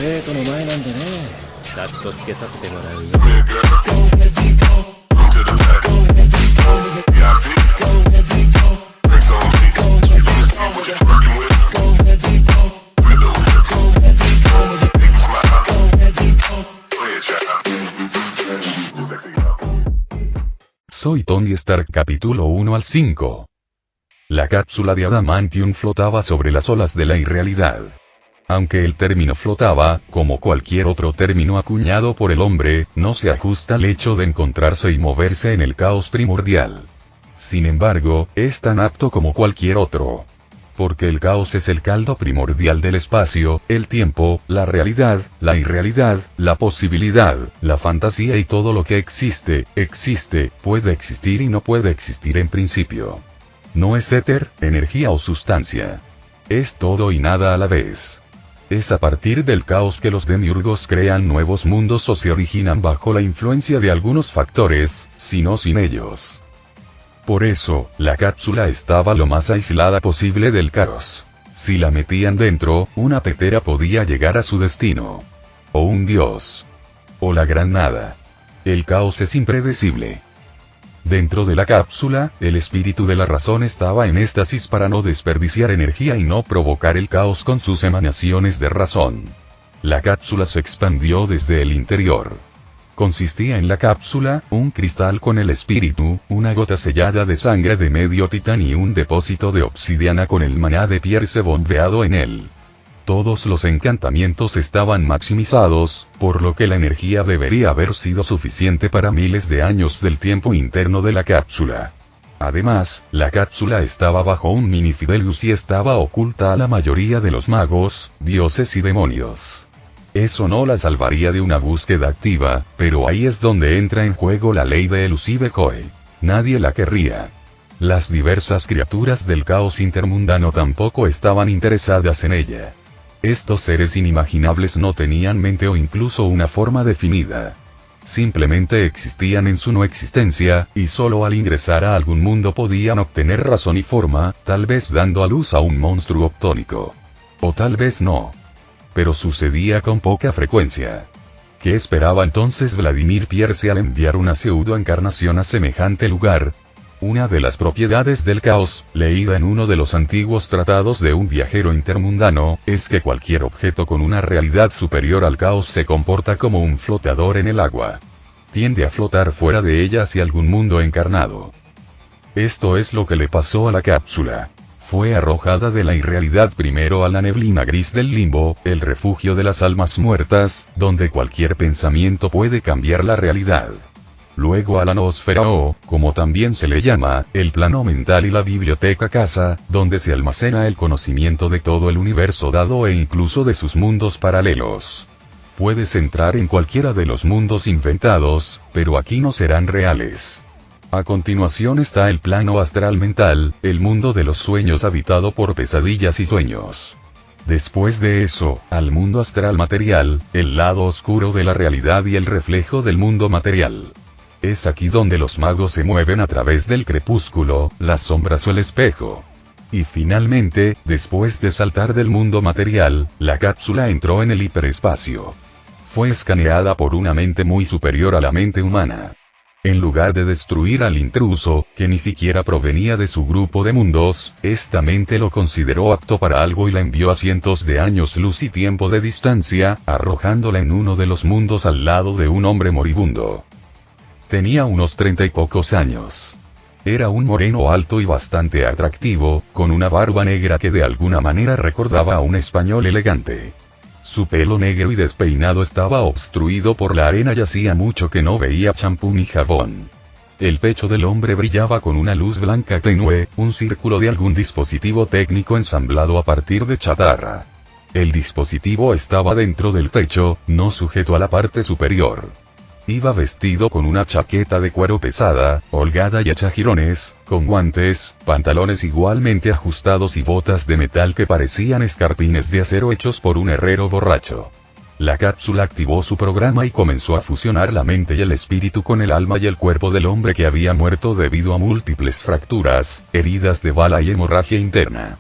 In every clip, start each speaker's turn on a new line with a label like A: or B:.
A: 生徒の前なんでね、カットつけさせてもらうよ。
B: Soy Tony Stark capítulo 1 al 5. La cápsula de adamantium flotaba sobre las olas de la irrealidad. Aunque el término flotaba, como cualquier otro término acuñado por el hombre, no se ajusta al hecho de encontrarse y moverse en el caos primordial. Sin embargo, es tan apto como cualquier otro. Porque el caos es el caldo primordial del espacio, el tiempo, la realidad, la irrealidad, la posibilidad, la fantasía y todo lo que existe, puede existir y no puede existir en principio. No es éter, energía o sustancia. Es todo y nada a la vez. Es a partir del caos que los demiurgos crean nuevos mundos o se originan bajo la influencia de algunos factores, sino sin ellos. Por eso, la cápsula estaba lo más aislada posible del caos. Si la metían dentro, una tetera podía llegar a su destino. O un dios. O la gran nada. El caos es impredecible. Dentro de la cápsula, el espíritu de la razón estaba en éxtasis para no desperdiciar energía y no provocar el caos con sus emanaciones de razón. La cápsula se expandió desde el interior. Consistía en la cápsula, un cristal con el espíritu, una gota sellada de sangre de medio titán y un depósito de obsidiana con el maná de Pierce bombeado en él. Todos los encantamientos estaban maximizados, por lo que la energía debería haber sido suficiente para miles de años del tiempo interno de la cápsula. Además, la cápsula estaba bajo un mini Fidelius y estaba oculta a la mayoría de los magos, dioses y demonios. Eso no la salvaría de una búsqueda activa, pero ahí es donde entra en juego la ley de Elusive Coe. Nadie la querría. Las diversas criaturas del caos intermundano tampoco estaban interesadas en ella. Estos seres inimaginables no tenían mente o incluso una forma definida. Simplemente existían en su no existencia, y solo al ingresar a algún mundo podían obtener razón y forma, tal vez dando a luz a un monstruo octónico. O tal vez no. Pero sucedía con poca frecuencia. ¿Qué esperaba entonces Vladimir Pierce al enviar una pseudoencarnación a semejante lugar? Una de las propiedades del caos, leída en uno de los antiguos tratados de un viajero intermundano, es que cualquier objeto con una realidad superior al caos se comporta como un flotador en el agua. Tiende a flotar fuera de ella hacia algún mundo encarnado. Esto es lo que le pasó a la cápsula. Fue arrojada de la irrealidad primero a la neblina gris del limbo, el refugio de las almas muertas, donde cualquier pensamiento puede cambiar la realidad. Luego a la noosfera o, como también se le llama, el plano mental y la biblioteca casa, donde se almacena el conocimiento de todo el universo dado e incluso de sus mundos paralelos. Puedes entrar en cualquiera de los mundos inventados, pero aquí no serán reales. A continuación está el plano astral mental, el mundo de los sueños habitado por pesadillas y sueños. Después de eso, al mundo astral material, el lado oscuro de la realidad y el reflejo del mundo material. Es aquí donde los magos se mueven a través del crepúsculo, las sombras o el espejo. Y finalmente, después de saltar del mundo material, la cápsula entró en el hiperespacio. Fue escaneada por una mente muy superior a la mente humana. En lugar de destruir al intruso, que ni siquiera provenía de su grupo de mundos, esta mente lo consideró apto para algo y la envió a cientos de años luz y tiempo de distancia, arrojándola en uno de los mundos al lado de un hombre moribundo. Tenía unos 30 y pocos años. Era un moreno alto y bastante atractivo, con una barba negra que de alguna manera recordaba a un español elegante. Su pelo negro y despeinado estaba obstruido por la arena y hacía mucho que no veía champú ni jabón. El pecho del hombre brillaba con una luz blanca tenue, un círculo de algún dispositivo técnico ensamblado a partir de chatarra. El dispositivo estaba dentro del pecho, no sujeto a la parte superior. Iba vestido con una chaqueta de cuero pesada, holgada y hecha a jirones, con guantes, pantalones igualmente ajustados y botas de metal que parecían escarpines de acero hechos por un herrero borracho. La cápsula activó su programa y comenzó a fusionar la mente y el espíritu con el alma y el cuerpo del hombre que había muerto debido a múltiples fracturas, heridas de bala y hemorragia interna.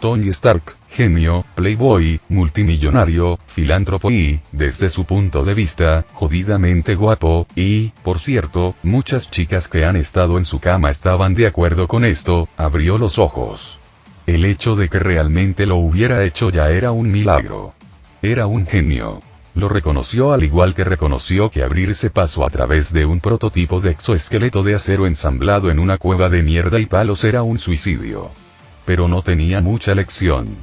B: Tony Stark, genio, playboy, multimillonario, filántropo y, desde su punto de vista, jodidamente guapo, y, por cierto, muchas chicas que han estado en su cama estaban de acuerdo con esto, abrió los ojos. El hecho de que realmente lo hubiera hecho ya era un milagro. Era un genio. Lo reconoció al igual que reconoció que abrirse paso a través de un prototipo de exoesqueleto de acero ensamblado en una cueva de mierda y palos era un suicidio. Pero no tenía mucha lección.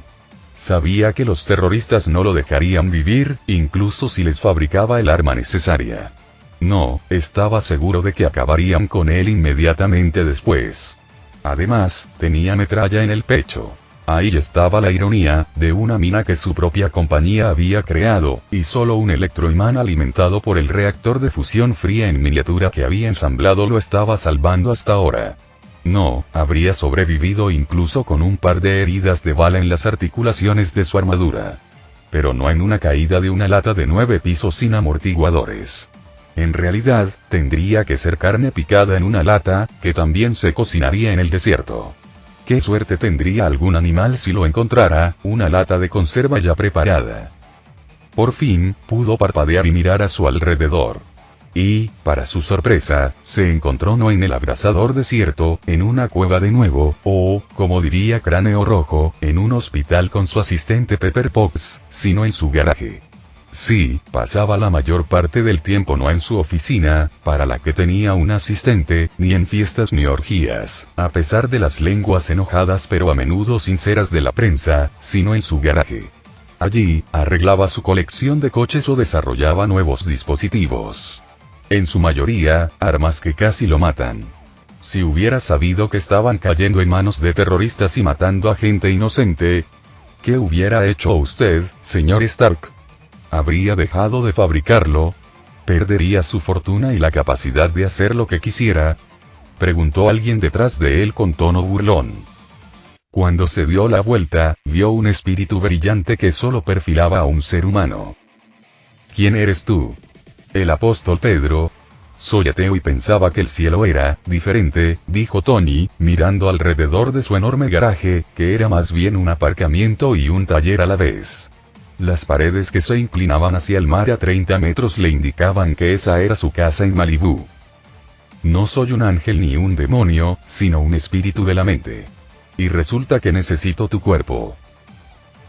B: Sabía que los terroristas no lo dejarían vivir, incluso si les fabricaba el arma necesaria. No, estaba seguro de que acabarían con él inmediatamente después. Además, tenía metralla en el pecho. Ahí estaba la ironía, de una mina que su propia compañía había creado, y solo un electroimán alimentado por el reactor de fusión fría en miniatura que había ensamblado lo estaba salvando hasta ahora. No, habría sobrevivido incluso con un par de heridas de bala en las articulaciones de su armadura. Pero no en una caída de una lata de 9 pisos sin amortiguadores. En realidad, tendría que ser carne picada en una lata, que también se cocinaría en el desierto. ¿Qué suerte tendría algún animal si lo encontrara, una lata de conserva ya preparada? Por fin, pudo parpadear y mirar a su alrededor. Y, para su sorpresa, se encontró no en el abrasador desierto, en una cueva de nuevo, o, como diría Cráneo Rojo, en un hospital con su asistente Pepper Potts, sino en su garaje. Sí, pasaba la mayor parte del tiempo no en su oficina, para la que tenía un asistente, ni en fiestas ni orgías, a pesar de las lenguas enojadas pero a menudo sinceras de la prensa, sino en su garaje. Allí, arreglaba su colección de coches o desarrollaba nuevos dispositivos. En su mayoría, armas que casi lo matan. Si hubiera sabido que estaban cayendo en manos de terroristas y matando a gente inocente, ¿qué hubiera hecho usted, señor Stark? ¿Habría dejado de fabricarlo? ¿Perdería su fortuna y la capacidad de hacer lo que quisiera? Preguntó alguien detrás de él con tono burlón. Cuando se dio la vuelta, vio un espíritu brillante que solo perfilaba a un ser humano. ¿Quién eres tú? El apóstol Pedro. Soy ateo y pensaba que el cielo era diferente, dijo Tony, mirando alrededor de su enorme garaje, que era más bien un aparcamiento y un taller a la vez. Las paredes que se inclinaban hacia el mar a 30 metros le indicaban que esa era su casa en Malibú. No soy un ángel ni un demonio, sino un espíritu de la mente. Y resulta que necesito tu cuerpo.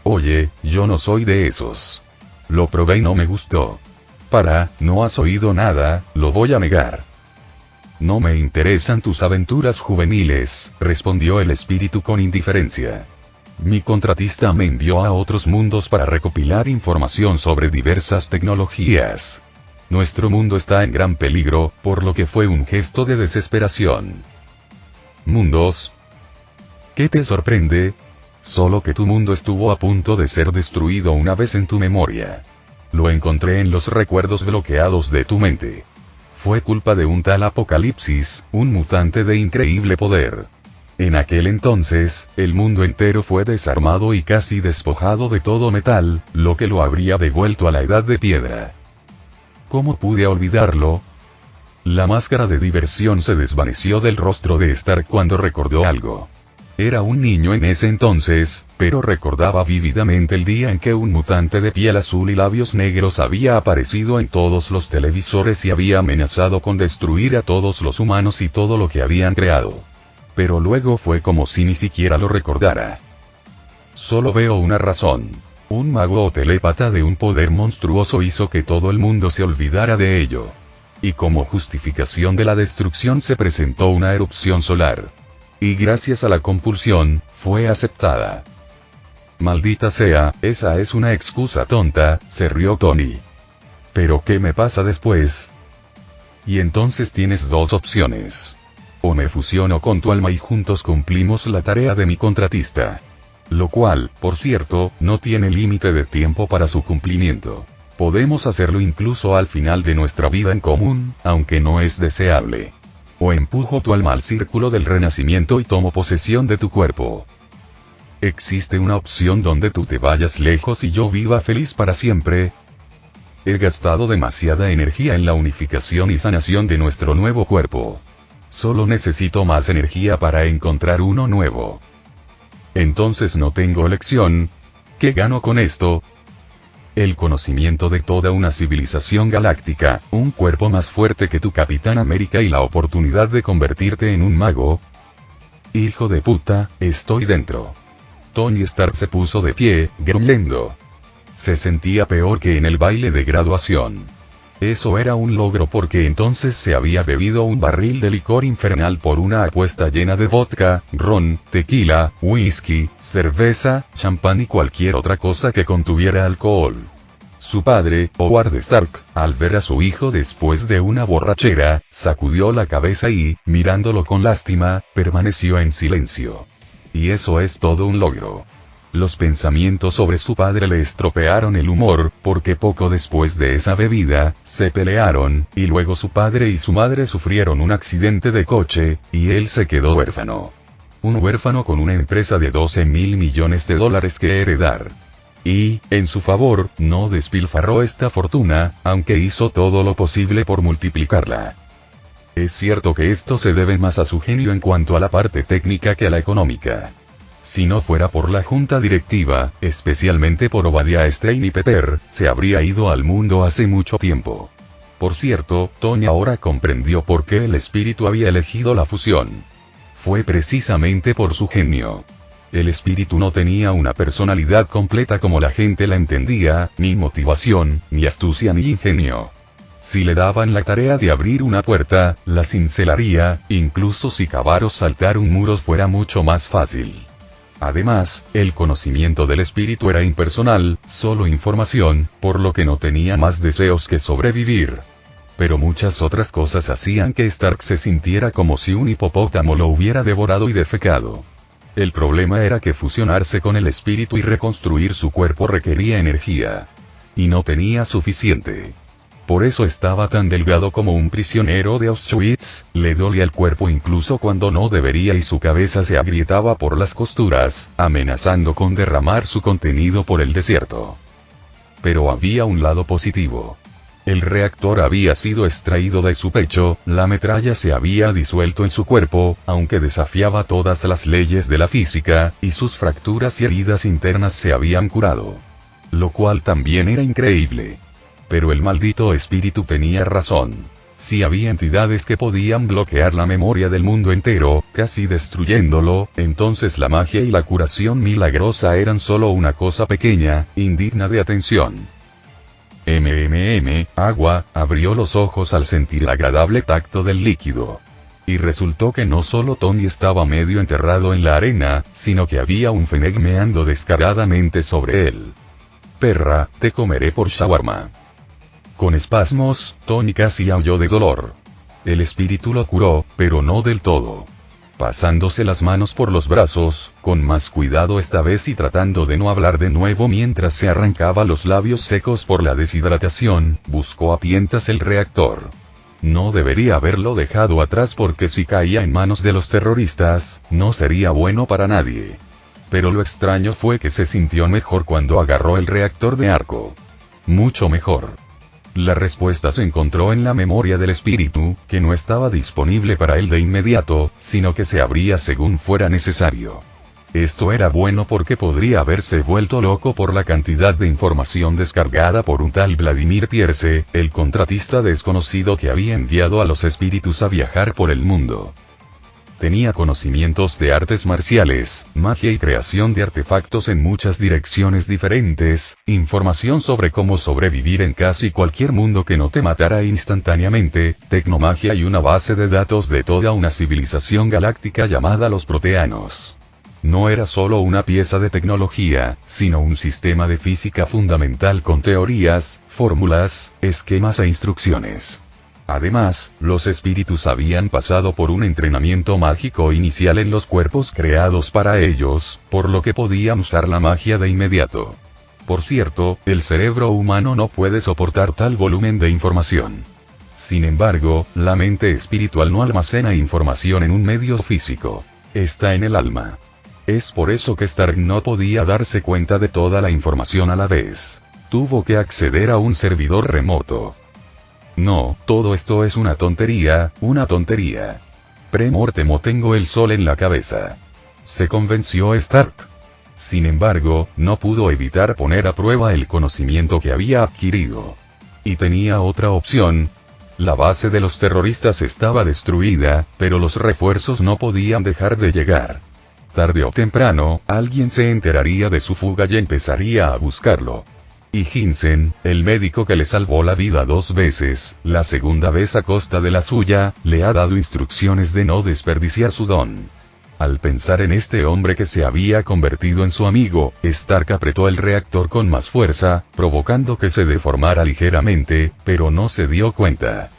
B: Oye, yo no soy de esos. Lo probé y no me gustó. No has oído nada, lo voy a negar. No me interesan tus aventuras juveniles, respondió el espíritu con indiferencia. Mi contratista me envió a otros mundos para recopilar información sobre diversas tecnologías. Nuestro mundo está en gran peligro, por lo que fue un gesto de desesperación. ¿Mundos? ¿Qué te sorprende? Solo que tu mundo estuvo a punto de ser destruido una vez en tu memoria. Lo encontré en los recuerdos bloqueados de tu mente. Fue culpa de un tal Apocalipsis, un mutante de increíble poder. En aquel entonces, el mundo entero fue desarmado y casi despojado de todo metal, lo que lo habría devuelto a la edad de piedra. ¿Cómo pude olvidarlo? La máscara de diversión se desvaneció del rostro de Stark cuando recordó algo. Era un niño en ese entonces, pero recordaba vívidamente el día en que un mutante de piel azul y labios negros había aparecido en todos los televisores y había amenazado con destruir a todos los humanos y todo lo que habían creado. Pero luego fue como si ni siquiera lo recordara. Solo veo una razón. Un mago o telépata de un poder monstruoso hizo que todo el mundo se olvidara de ello. Y como justificación de la destrucción se presentó una erupción solar. Y gracias a la compulsión, fue aceptada. Maldita sea, esa es una excusa tonta, se rió Tony. ¿Pero qué me pasa después? Y entonces tienes dos opciones. O me fusiono con tu alma y juntos cumplimos la tarea de mi contratista. Lo cual, por cierto, no tiene límite de tiempo para su cumplimiento. Podemos hacerlo incluso al final de nuestra vida en común, aunque no es deseable. O empujo tu alma al círculo del renacimiento y tomo posesión de tu cuerpo. ¿Existe una opción donde tú te vayas lejos y yo viva feliz para siempre? He gastado demasiada energía en la unificación y sanación de nuestro nuevo cuerpo. Solo necesito más energía para encontrar uno nuevo. Entonces no tengo elección. ¿Qué gano con esto? El conocimiento de toda una civilización galáctica, un cuerpo más fuerte que tu Capitán América y la oportunidad de convertirte en un mago. Hijo de puta, estoy dentro. Tony Stark se puso de pie, gruñendo. Se sentía peor que en el baile de graduación. Eso era un logro porque entonces se había bebido un barril de licor infernal por una apuesta llena de vodka, ron, tequila, whisky, cerveza, champán y cualquier otra cosa que contuviera alcohol. Su padre, Howard Stark, al ver a su hijo después de una borrachera, sacudió la cabeza y, mirándolo con lástima, permaneció en silencio. Y eso es todo un logro. Los pensamientos sobre su padre le estropearon el humor, porque poco después de esa bebida, se pelearon, y luego su padre y su madre sufrieron un accidente de coche, y él se quedó huérfano. Un huérfano con una empresa de $12.000 millones que heredar. Y, en su favor, no despilfarró esta fortuna, aunque hizo todo lo posible por multiplicarla. Es cierto que esto se debe más a su genio en cuanto a la parte técnica que a la económica. Si no fuera por la junta directiva, especialmente por Obadiah Stane y Pepper, se habría ido al mundo hace mucho tiempo. Por cierto, Tony ahora comprendió por qué el espíritu había elegido la fusión. Fue precisamente por su genio. El espíritu no tenía una personalidad completa como la gente la entendía, ni motivación, ni astucia ni ingenio. Si le daban la tarea de abrir una puerta, la cincelaría, incluso si cavar o saltar un muro fuera mucho más fácil. Además, el conocimiento del espíritu era impersonal, solo información, por lo que no tenía más deseos que sobrevivir. Pero muchas otras cosas hacían que Stark se sintiera como si un hipopótamo lo hubiera devorado y defecado. El problema era que fusionarse con el espíritu y reconstruir su cuerpo requería energía. Y no tenía suficiente. Por eso estaba tan delgado como un prisionero de Auschwitz, le dolía el cuerpo incluso cuando no debería y su cabeza se agrietaba por las costuras, amenazando con derramar su contenido por el desierto. Pero había un lado positivo. El reactor había sido extraído de su pecho, la metralla se había disuelto en su cuerpo, aunque desafiaba todas las leyes de la física, y sus fracturas y heridas internas se habían curado. Lo cual también era increíble. Pero el maldito espíritu tenía razón. Si había entidades que podían bloquear la memoria del mundo entero, casi destruyéndolo, entonces la magia y la curación milagrosa eran solo una cosa pequeña, indigna de atención. Agua, abrió los ojos al sentir el agradable tacto del líquido. Y resultó que no solo Tony estaba medio enterrado en la arena, sino que había un Fennec meando descaradamente sobre él. Perra, te comeré por shawarma. Con espasmos, Tony casi aulló de dolor. El espíritu lo curó, pero no del todo. Pasándose las manos por los brazos, con más cuidado esta vez y tratando de no hablar de nuevo mientras se arrancaba los labios secos por la deshidratación, buscó a tientas el reactor. No debería haberlo dejado atrás porque si caía en manos de los terroristas, no sería bueno para nadie. Pero lo extraño fue que se sintió mejor cuando agarró el reactor de arco. Mucho mejor. La respuesta se encontró en la memoria del espíritu, que no estaba disponible para él de inmediato, sino que se abría según fuera necesario. Esto era bueno porque podría haberse vuelto loco por la cantidad de información descargada por un tal Vladimir Pierce, el contratista desconocido que había enviado a los espíritus a viajar por el mundo. Tenía conocimientos de artes marciales, magia y creación de artefactos en muchas direcciones diferentes, información sobre cómo sobrevivir en casi cualquier mundo que no te matara instantáneamente, tecnomagia y una base de datos de toda una civilización galáctica llamada los Proteanos. No era solo una pieza de tecnología, sino un sistema de física fundamental con teorías, fórmulas, esquemas e instrucciones. Además, los espíritus habían pasado por un entrenamiento mágico inicial en los cuerpos creados para ellos, por lo que podían usar la magia de inmediato. Por cierto, el cerebro humano no puede soportar tal volumen de información. Sin embargo, la mente espiritual no almacena información en un medio físico. Está en el alma. Es por eso que Stark no podía darse cuenta de toda la información a la vez. Tuvo que acceder a un servidor remoto. No, todo esto es una tontería, una tontería. Pre-mortemo tengo el sol en la cabeza. Se convenció Stark. Sin embargo, no pudo evitar poner a prueba el conocimiento que había adquirido. Y tenía otra opción. La base de los terroristas estaba destruida, pero los refuerzos no podían dejar de llegar. Tarde o temprano, alguien se enteraría de su fuga y empezaría a buscarlo. Y Hinsen, el médico que le salvó la vida 2 veces, la segunda vez a costa de la suya, le ha dado instrucciones de no desperdiciar su don. Al pensar en este hombre que se había convertido en su amigo, Stark apretó el reactor con más fuerza, provocando que se deformara ligeramente, pero no se dio cuenta.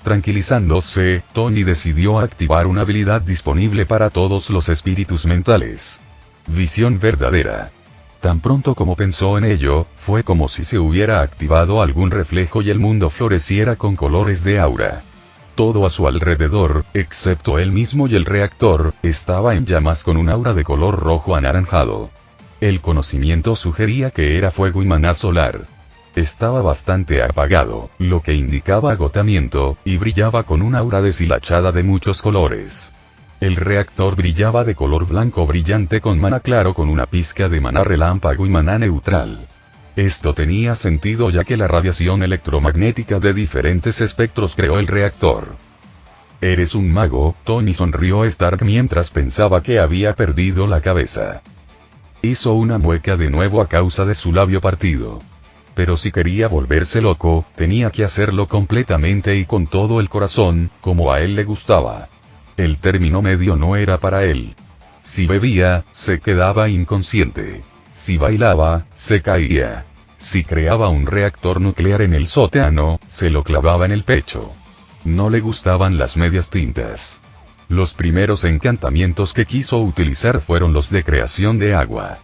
B: Tranquilizándose, Tony decidió activar una habilidad disponible para todos los espíritus mentales. Visión verdadera. Tan pronto como pensó en ello, fue como si se hubiera activado algún reflejo y el mundo floreciera con colores de aura. Todo a su alrededor, excepto él mismo y el reactor, estaba en llamas con un aura de color rojo anaranjado. El conocimiento sugería que era fuego y maná solar. Estaba bastante apagado, lo que indicaba agotamiento, y brillaba con una aura deshilachada de muchos colores. El reactor brillaba de color blanco brillante con maná claro con una pizca de maná relámpago y maná neutral. Esto tenía sentido ya que la radiación electromagnética de diferentes espectros creó el reactor. «¿Eres un mago?», Tony sonrió Stark mientras pensaba que había perdido la cabeza. Hizo una mueca de nuevo a causa de su labio partido. Pero si quería volverse loco, tenía que hacerlo completamente y con todo el corazón, como a él le gustaba. El término medio no era para él. Si bebía, se quedaba inconsciente. Si bailaba, se caía. Si creaba un reactor nuclear en el sótano, se lo clavaba en el pecho. No le gustaban las medias tintas. Los primeros encantamientos que quiso utilizar fueron los de creación de agua.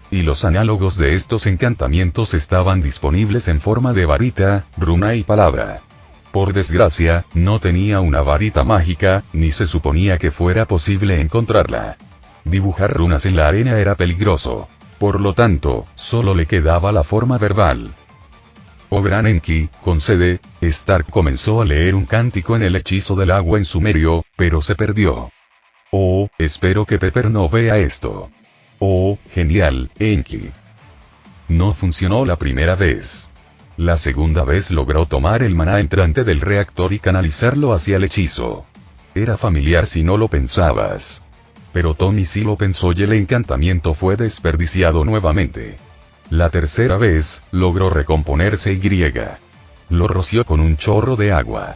B: Y los análogos de estos encantamientos estaban disponibles en forma de varita, runa y palabra. Por desgracia, no tenía una varita mágica, ni se suponía que fuera posible encontrarla. Dibujar runas en la arena era peligroso. Por lo tanto, solo le quedaba la forma verbal. «Oh gran Enki, concede», Stark comenzó a leer un cántico en el hechizo del agua en sumerio, pero se perdió. «Oh, espero que Pepper no vea esto». «Oh, genial, Enki». No funcionó la primera vez. La segunda vez logró tomar el maná entrante del reactor y canalizarlo hacia el hechizo. Era familiar si no lo pensabas. Pero Tony sí lo pensó y el encantamiento fue desperdiciado nuevamente. La tercera vez, logró recomponerse y lo roció con un chorro de agua.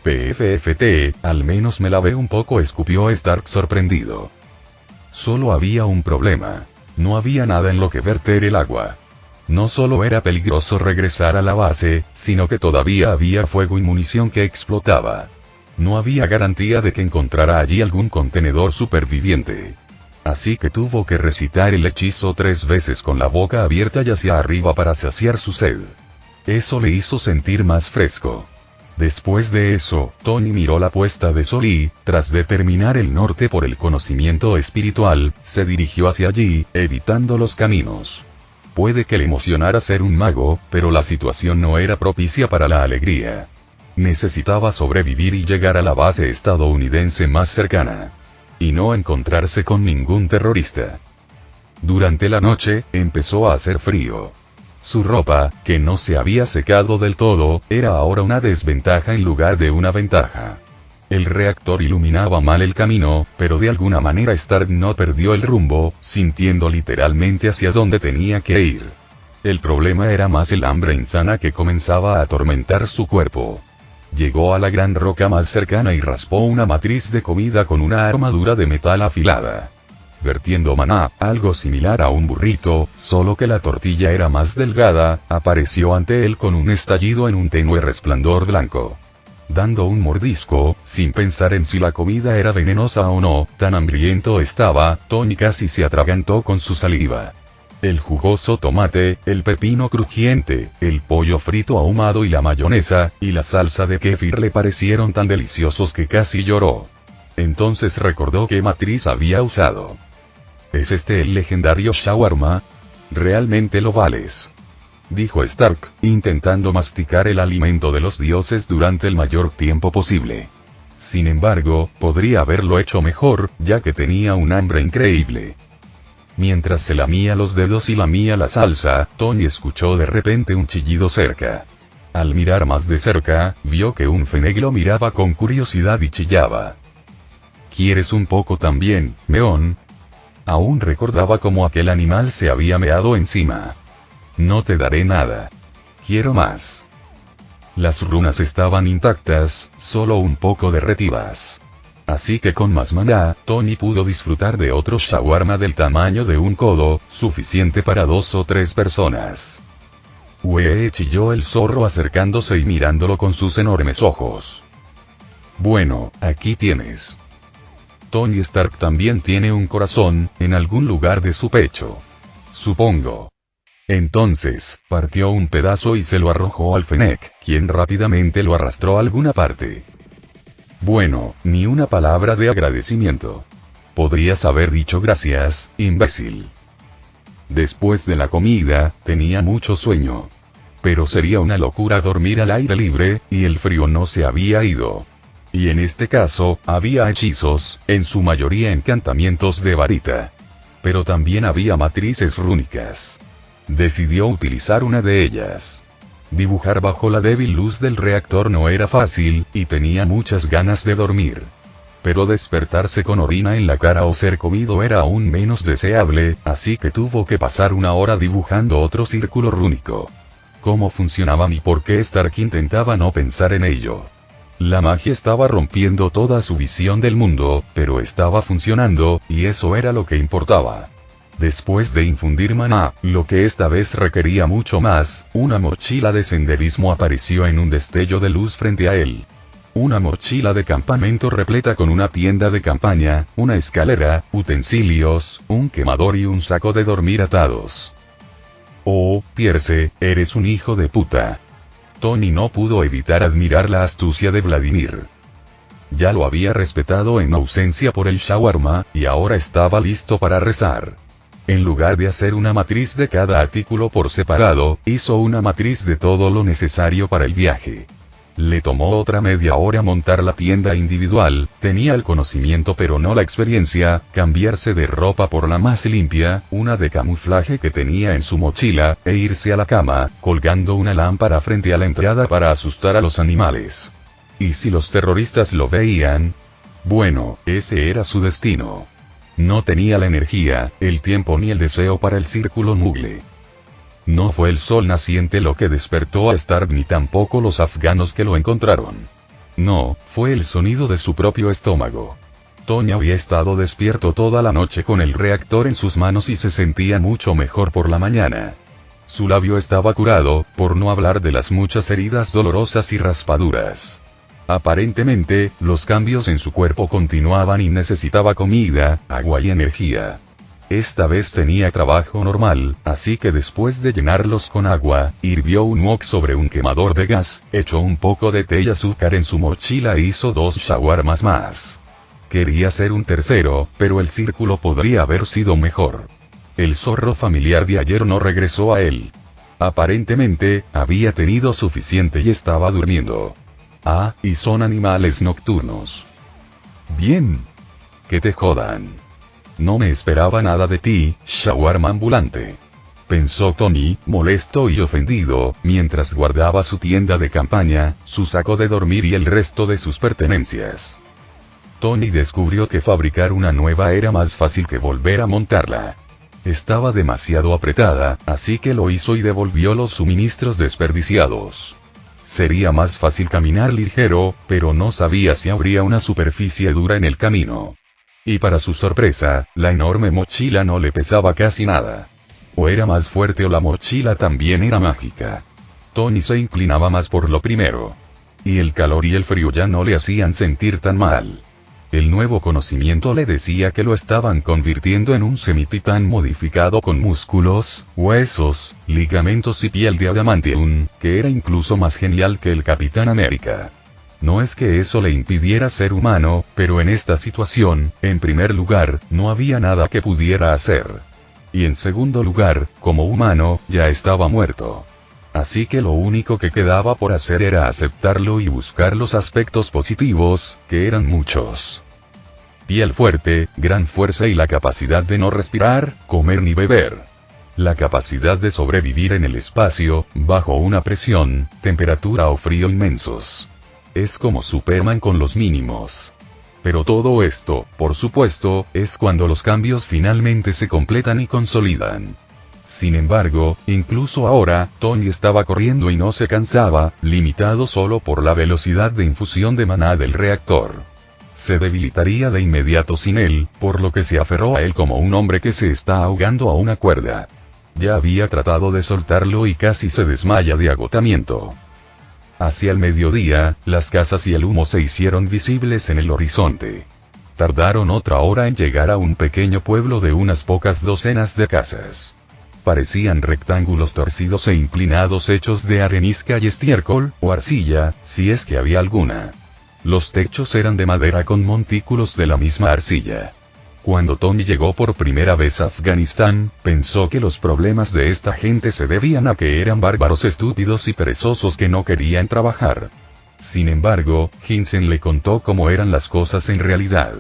B: PFFT, al menos me lavé un poco, escupió Stark sorprendido. Solo había un problema. No había nada en lo que verter el agua. No solo era peligroso regresar a la base, sino que todavía había fuego y munición que explotaba. No había garantía de que encontrara allí algún contenedor superviviente. Así que tuvo que recitar el hechizo 3 veces con la boca abierta y hacia arriba para saciar su sed. Eso le hizo sentir más fresco. Después de eso, Tony miró la puesta de sol y, tras determinar el norte por el conocimiento espiritual, se dirigió hacia allí, evitando los caminos. Puede que le emocionara ser un mago, pero la situación no era propicia para la alegría. Necesitaba sobrevivir y llegar a la base estadounidense más cercana. Y no encontrarse con ningún terrorista. Durante la noche, empezó a hacer frío. Su ropa, que no se había secado del todo, era ahora una desventaja en lugar de una ventaja. El reactor iluminaba mal el camino, pero de alguna manera Stark no perdió el rumbo, sintiendo literalmente hacia dónde tenía que ir. El problema era más el hambre insana que comenzaba a atormentar su cuerpo. Llegó a la gran roca más cercana y raspó una matriz de comida con una armadura de metal afilada. Vertiendo maná, algo similar a un burrito, solo que la tortilla era más delgada, apareció ante él con un estallido en un tenue resplandor blanco. Dando un mordisco, sin pensar en si la comida era venenosa o no, tan hambriento estaba, Tony casi se atragantó con su saliva. El jugoso tomate, el pepino crujiente, el pollo frito ahumado y la mayonesa, y la salsa de kéfir le parecieron tan deliciosos que casi lloró. Entonces recordó qué matriz había usado. ¿Es este el legendario shawarma? Realmente lo vales, dijo Stark, intentando masticar el alimento de los dioses durante el mayor tiempo posible. Sin embargo, podría haberlo hecho mejor, ya que tenía un hambre increíble. Mientras se lamía los dedos y lamía la salsa, Tony escuchó de repente un chillido cerca. Al mirar más de cerca, vio que un fennec lo miraba con curiosidad y chillaba. ¿Quieres un poco también, meón? Aún recordaba cómo aquel animal se había meado encima. No te daré nada. Quiero más. Las runas estaban intactas, solo un poco derretidas. Así que con más maná, Tony pudo disfrutar de otro shawarma del tamaño de un codo, suficiente para 2 o 3 personas. ¡Uee! Chilló el zorro acercándose y mirándolo con sus enormes ojos. Bueno, aquí tienes. Tony Stark también tiene un corazón, en algún lugar de su pecho. Supongo. Entonces, partió un pedazo y se lo arrojó al fennec, quien rápidamente lo arrastró a alguna parte. Bueno, ni una palabra de agradecimiento. Podrías haber dicho gracias, imbécil. Después de la comida, tenía mucho sueño. Pero sería una locura dormir al aire libre, y el frío no se había ido. Y en este caso, había hechizos, en su mayoría encantamientos de varita. Pero también había matrices rúnicas. Decidió utilizar una de ellas. Dibujar bajo la débil luz del reactor no era fácil, y tenía muchas ganas de dormir. Pero despertarse con orina en la cara o ser comido era aún menos deseable, así que tuvo que pasar 1 hora dibujando otro círculo rúnico. ¿Cómo funcionaban y por qué Stark intentaba no pensar en ello? La magia estaba rompiendo toda su visión del mundo, pero estaba funcionando, y eso era lo que importaba. Después de infundir maná, lo que esta vez requería mucho más, una mochila de senderismo apareció en un destello de luz frente a él. Una mochila de campamento repleta con una tienda de campaña, una escalera, utensilios, un quemador y un saco de dormir atados. Oh, Pierce, eres un hijo de puta. Tony no pudo evitar admirar la astucia de Vladimir. Ya lo había respetado en ausencia por el shawarma, y ahora estaba listo para rezar. En lugar de hacer una matriz de cada artículo por separado, hizo una matriz de todo lo necesario para el viaje. Le tomó otra media hora montar la tienda individual, tenía el conocimiento pero no la experiencia, cambiarse de ropa por la más limpia, una de camuflaje que tenía en su mochila, e irse a la cama, colgando una lámpara frente a la entrada para asustar a los animales. ¿Y si los terroristas lo veían? Bueno, ese era su destino. No tenía la energía, el tiempo ni el deseo para el círculo Mugle. No fue el sol naciente lo que despertó a Stark ni tampoco los afganos que lo encontraron. No, fue el sonido de su propio estómago. Tony había estado despierto toda la noche con el reactor en sus manos y se sentía mucho mejor por la mañana. Su labio estaba curado, por no hablar de las muchas heridas dolorosas y raspaduras. Aparentemente, los cambios en su cuerpo continuaban y necesitaba comida, agua y energía. Esta vez tenía trabajo normal, así que después de llenarlos con agua, hirvió un wok sobre un quemador de gas, echó un poco de té y azúcar en su mochila e hizo 2 shawarmas más. Quería hacer un tercero, pero el círculo podría haber sido mejor. El zorro familiar de ayer no regresó a él. Aparentemente, había tenido suficiente y estaba durmiendo. Ah, y son animales nocturnos. Bien. Que te jodan. No me esperaba nada de ti, shawarma ambulante. Pensó Tony, molesto y ofendido, mientras guardaba su tienda de campaña, su saco de dormir y el resto de sus pertenencias. Tony descubrió que fabricar una nueva era más fácil que volver a montarla. Estaba demasiado apretada, así que lo hizo y devolvió los suministros desperdiciados. Sería más fácil caminar ligero, pero no sabía si habría una superficie dura en el camino. Y para su sorpresa, la enorme mochila no le pesaba casi nada. O era más fuerte o la mochila también era mágica. Tony se inclinaba más por lo primero. Y el calor y el frío ya no le hacían sentir tan mal. El nuevo conocimiento le decía que lo estaban convirtiendo en un semititán modificado con músculos, huesos, ligamentos y piel de adamantium, que era incluso más genial que el Capitán América. No es que eso le impidiera ser humano, pero en esta situación, en primer lugar, no había nada que pudiera hacer. Y en segundo lugar, como humano, ya estaba muerto. Así que lo único que quedaba por hacer era aceptarlo y buscar los aspectos positivos, que eran muchos. piel fuerte, gran fuerza y la capacidad de no respirar, comer ni beber. La capacidad de sobrevivir en el espacio, bajo una presión, temperatura o frío inmensos. Es como Superman con los mínimos. Pero todo esto, por supuesto, es cuando los cambios finalmente se completan y consolidan. Sin embargo, incluso ahora, Tony estaba corriendo y no se cansaba, limitado solo por la velocidad de infusión de maná del reactor. Se debilitaría de inmediato sin él, por lo que se aferró a él como un hombre que se está ahogando a una cuerda. Ya había tratado de soltarlo y casi se desmaya de agotamiento. Hacia el mediodía, las casas y el humo se hicieron visibles en el horizonte. Tardaron otra hora en llegar a un pequeño pueblo de unas pocas docenas de casas. Parecían rectángulos torcidos e inclinados hechos de arenisca y estiércol, o arcilla, si es que había alguna. Los techos eran de madera con montículos de la misma arcilla. Cuando Tony llegó por primera vez a Afganistán, pensó que los problemas de esta gente se debían a que eran bárbaros estúpidos y perezosos que no querían trabajar. Sin embargo, Hinsen le contó cómo eran las cosas en realidad.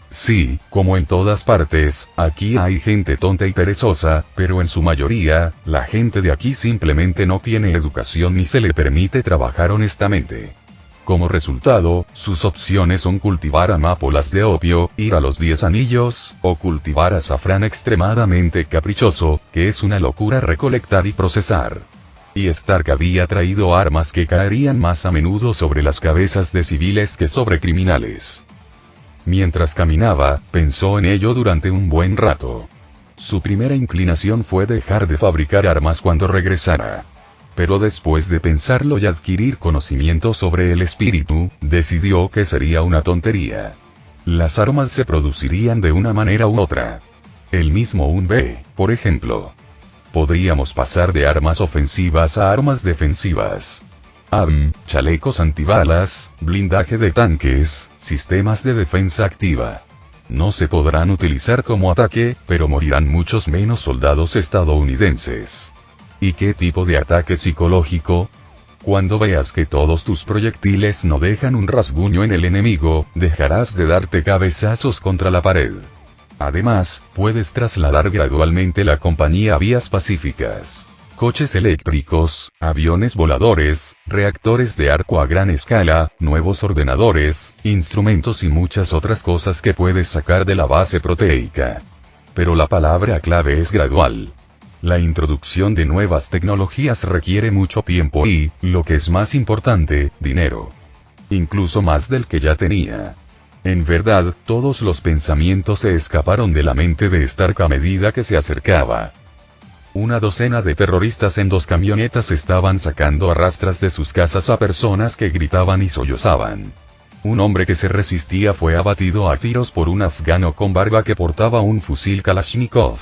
B: Sí, como en todas partes, aquí hay gente tonta y perezosa, pero en su mayoría, la gente de aquí simplemente no tiene educación ni se le permite trabajar honestamente. Como resultado, sus opciones son cultivar amapolas de opio, ir a los 10 anillos, o cultivar azafrán extremadamente caprichoso, que es una locura recolectar y procesar. Y Stark había traído armas que caerían más a menudo sobre las cabezas de civiles que sobre criminales. Mientras caminaba, pensó en ello durante un buen rato. Su primera inclinación fue dejar de fabricar armas cuando regresara. Pero después de pensarlo y adquirir conocimiento sobre el espíritu, decidió que sería una tontería. Las armas se producirían de una manera u otra. El mismo B, por ejemplo. Podríamos pasar de armas ofensivas a armas defensivas. Chalecos antibalas, blindaje de tanques, sistemas de defensa activa. No se podrán utilizar como ataque, pero morirán muchos menos soldados estadounidenses. ¿Y qué tipo de ataque psicológico? Cuando veas que todos tus proyectiles no dejan un rasguño en el enemigo, dejarás de darte cabezazos contra la pared. Además, puedes trasladar gradualmente la compañía a vías pacíficas. Coches eléctricos, aviones voladores, reactores de arco a gran escala, nuevos ordenadores, instrumentos y muchas otras cosas que puedes sacar de la base proteica. Pero la palabra clave es gradual. La introducción de nuevas tecnologías requiere mucho tiempo y, lo que es más importante, dinero. Incluso más del que ya tenía. En verdad, todos los pensamientos se escaparon de la mente de Stark a medida que se acercaba. Una docena de terroristas en 2 camionetas estaban sacando a rastras de sus casas a personas que gritaban y sollozaban. Un hombre que se resistía fue abatido a tiros por un afgano con barba que portaba un fusil Kalashnikov.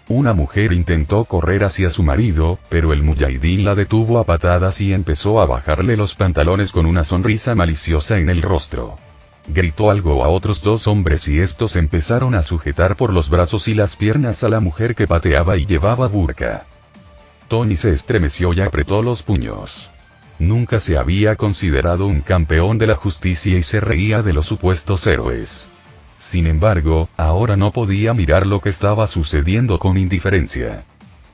B: Una mujer intentó correr hacia su marido, pero el mujahidín la detuvo a patadas y empezó a bajarle los pantalones con una sonrisa maliciosa en el rostro. Gritó algo a otros 2 hombres y estos empezaron a sujetar por los brazos y las piernas a la mujer que pateaba y llevaba burka. Tony se estremeció y apretó los puños. Nunca se había considerado un campeón de la justicia y se reía de los supuestos héroes. Sin embargo, ahora no podía mirar lo que estaba sucediendo con indiferencia.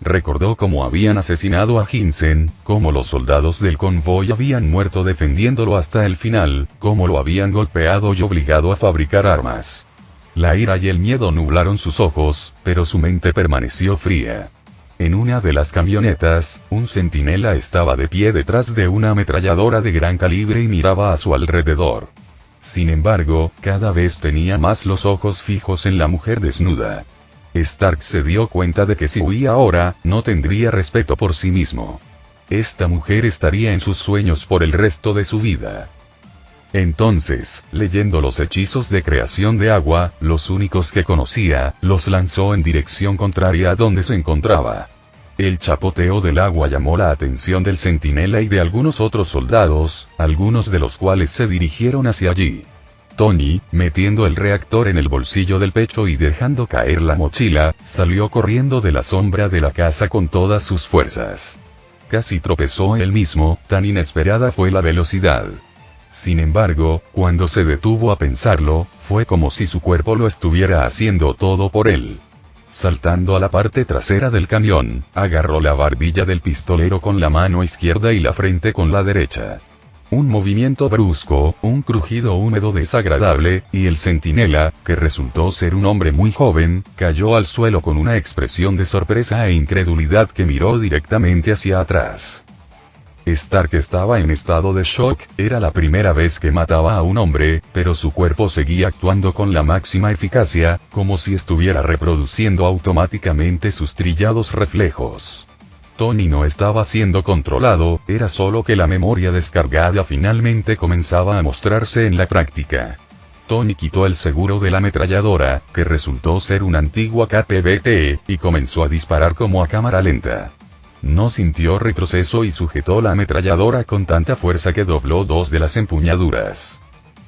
B: Recordó cómo habían asesinado a Hinsen, cómo los soldados del convoy habían muerto defendiéndolo hasta el final, cómo lo habían golpeado y obligado a fabricar armas. La ira y el miedo nublaron sus ojos, pero su mente permaneció fría. En una de las camionetas, un centinela estaba de pie detrás de una ametralladora de gran calibre y miraba a su alrededor. Sin embargo, cada vez tenía más los ojos fijos en la mujer desnuda. Stark se dio cuenta de que si huía ahora, no tendría respeto por sí mismo. Esta mujer estaría en sus sueños por el resto de su vida. Entonces, leyendo los hechizos de creación de agua, los únicos que conocía, los lanzó en dirección contraria a donde se encontraba. El chapoteo del agua llamó la atención del centinela y de algunos otros soldados, algunos de los cuales se dirigieron hacia allí. Tony, metiendo el reactor en el bolsillo del pecho y dejando caer la mochila, salió corriendo de la sombra de la casa con todas sus fuerzas. Casi tropezó él mismo, tan inesperada fue la velocidad. Sin embargo, cuando se detuvo a pensarlo, Fue como si su cuerpo lo estuviera haciendo todo por él. Saltando a la parte trasera del camión, agarró la barbilla del pistolero con la mano izquierda y la frente con la derecha. Un movimiento brusco, un crujido húmedo desagradable, y el centinela, que resultó ser un hombre muy joven, cayó al suelo con una expresión de sorpresa e incredulidad que miró directamente hacia atrás. Stark estaba en estado de shock, era la primera vez que mataba a un hombre, pero su cuerpo seguía actuando con la máxima eficacia, como si estuviera reproduciendo automáticamente sus trillados reflejos. Tony no estaba siendo controlado, era solo que la memoria descargada finalmente comenzaba a mostrarse en la práctica. Tony quitó el seguro de la ametralladora, que resultó ser una antigua KPBT, y comenzó a disparar como a cámara lenta. No sintió retroceso y sujetó la ametralladora con tanta fuerza que dobló dos de las empuñaduras.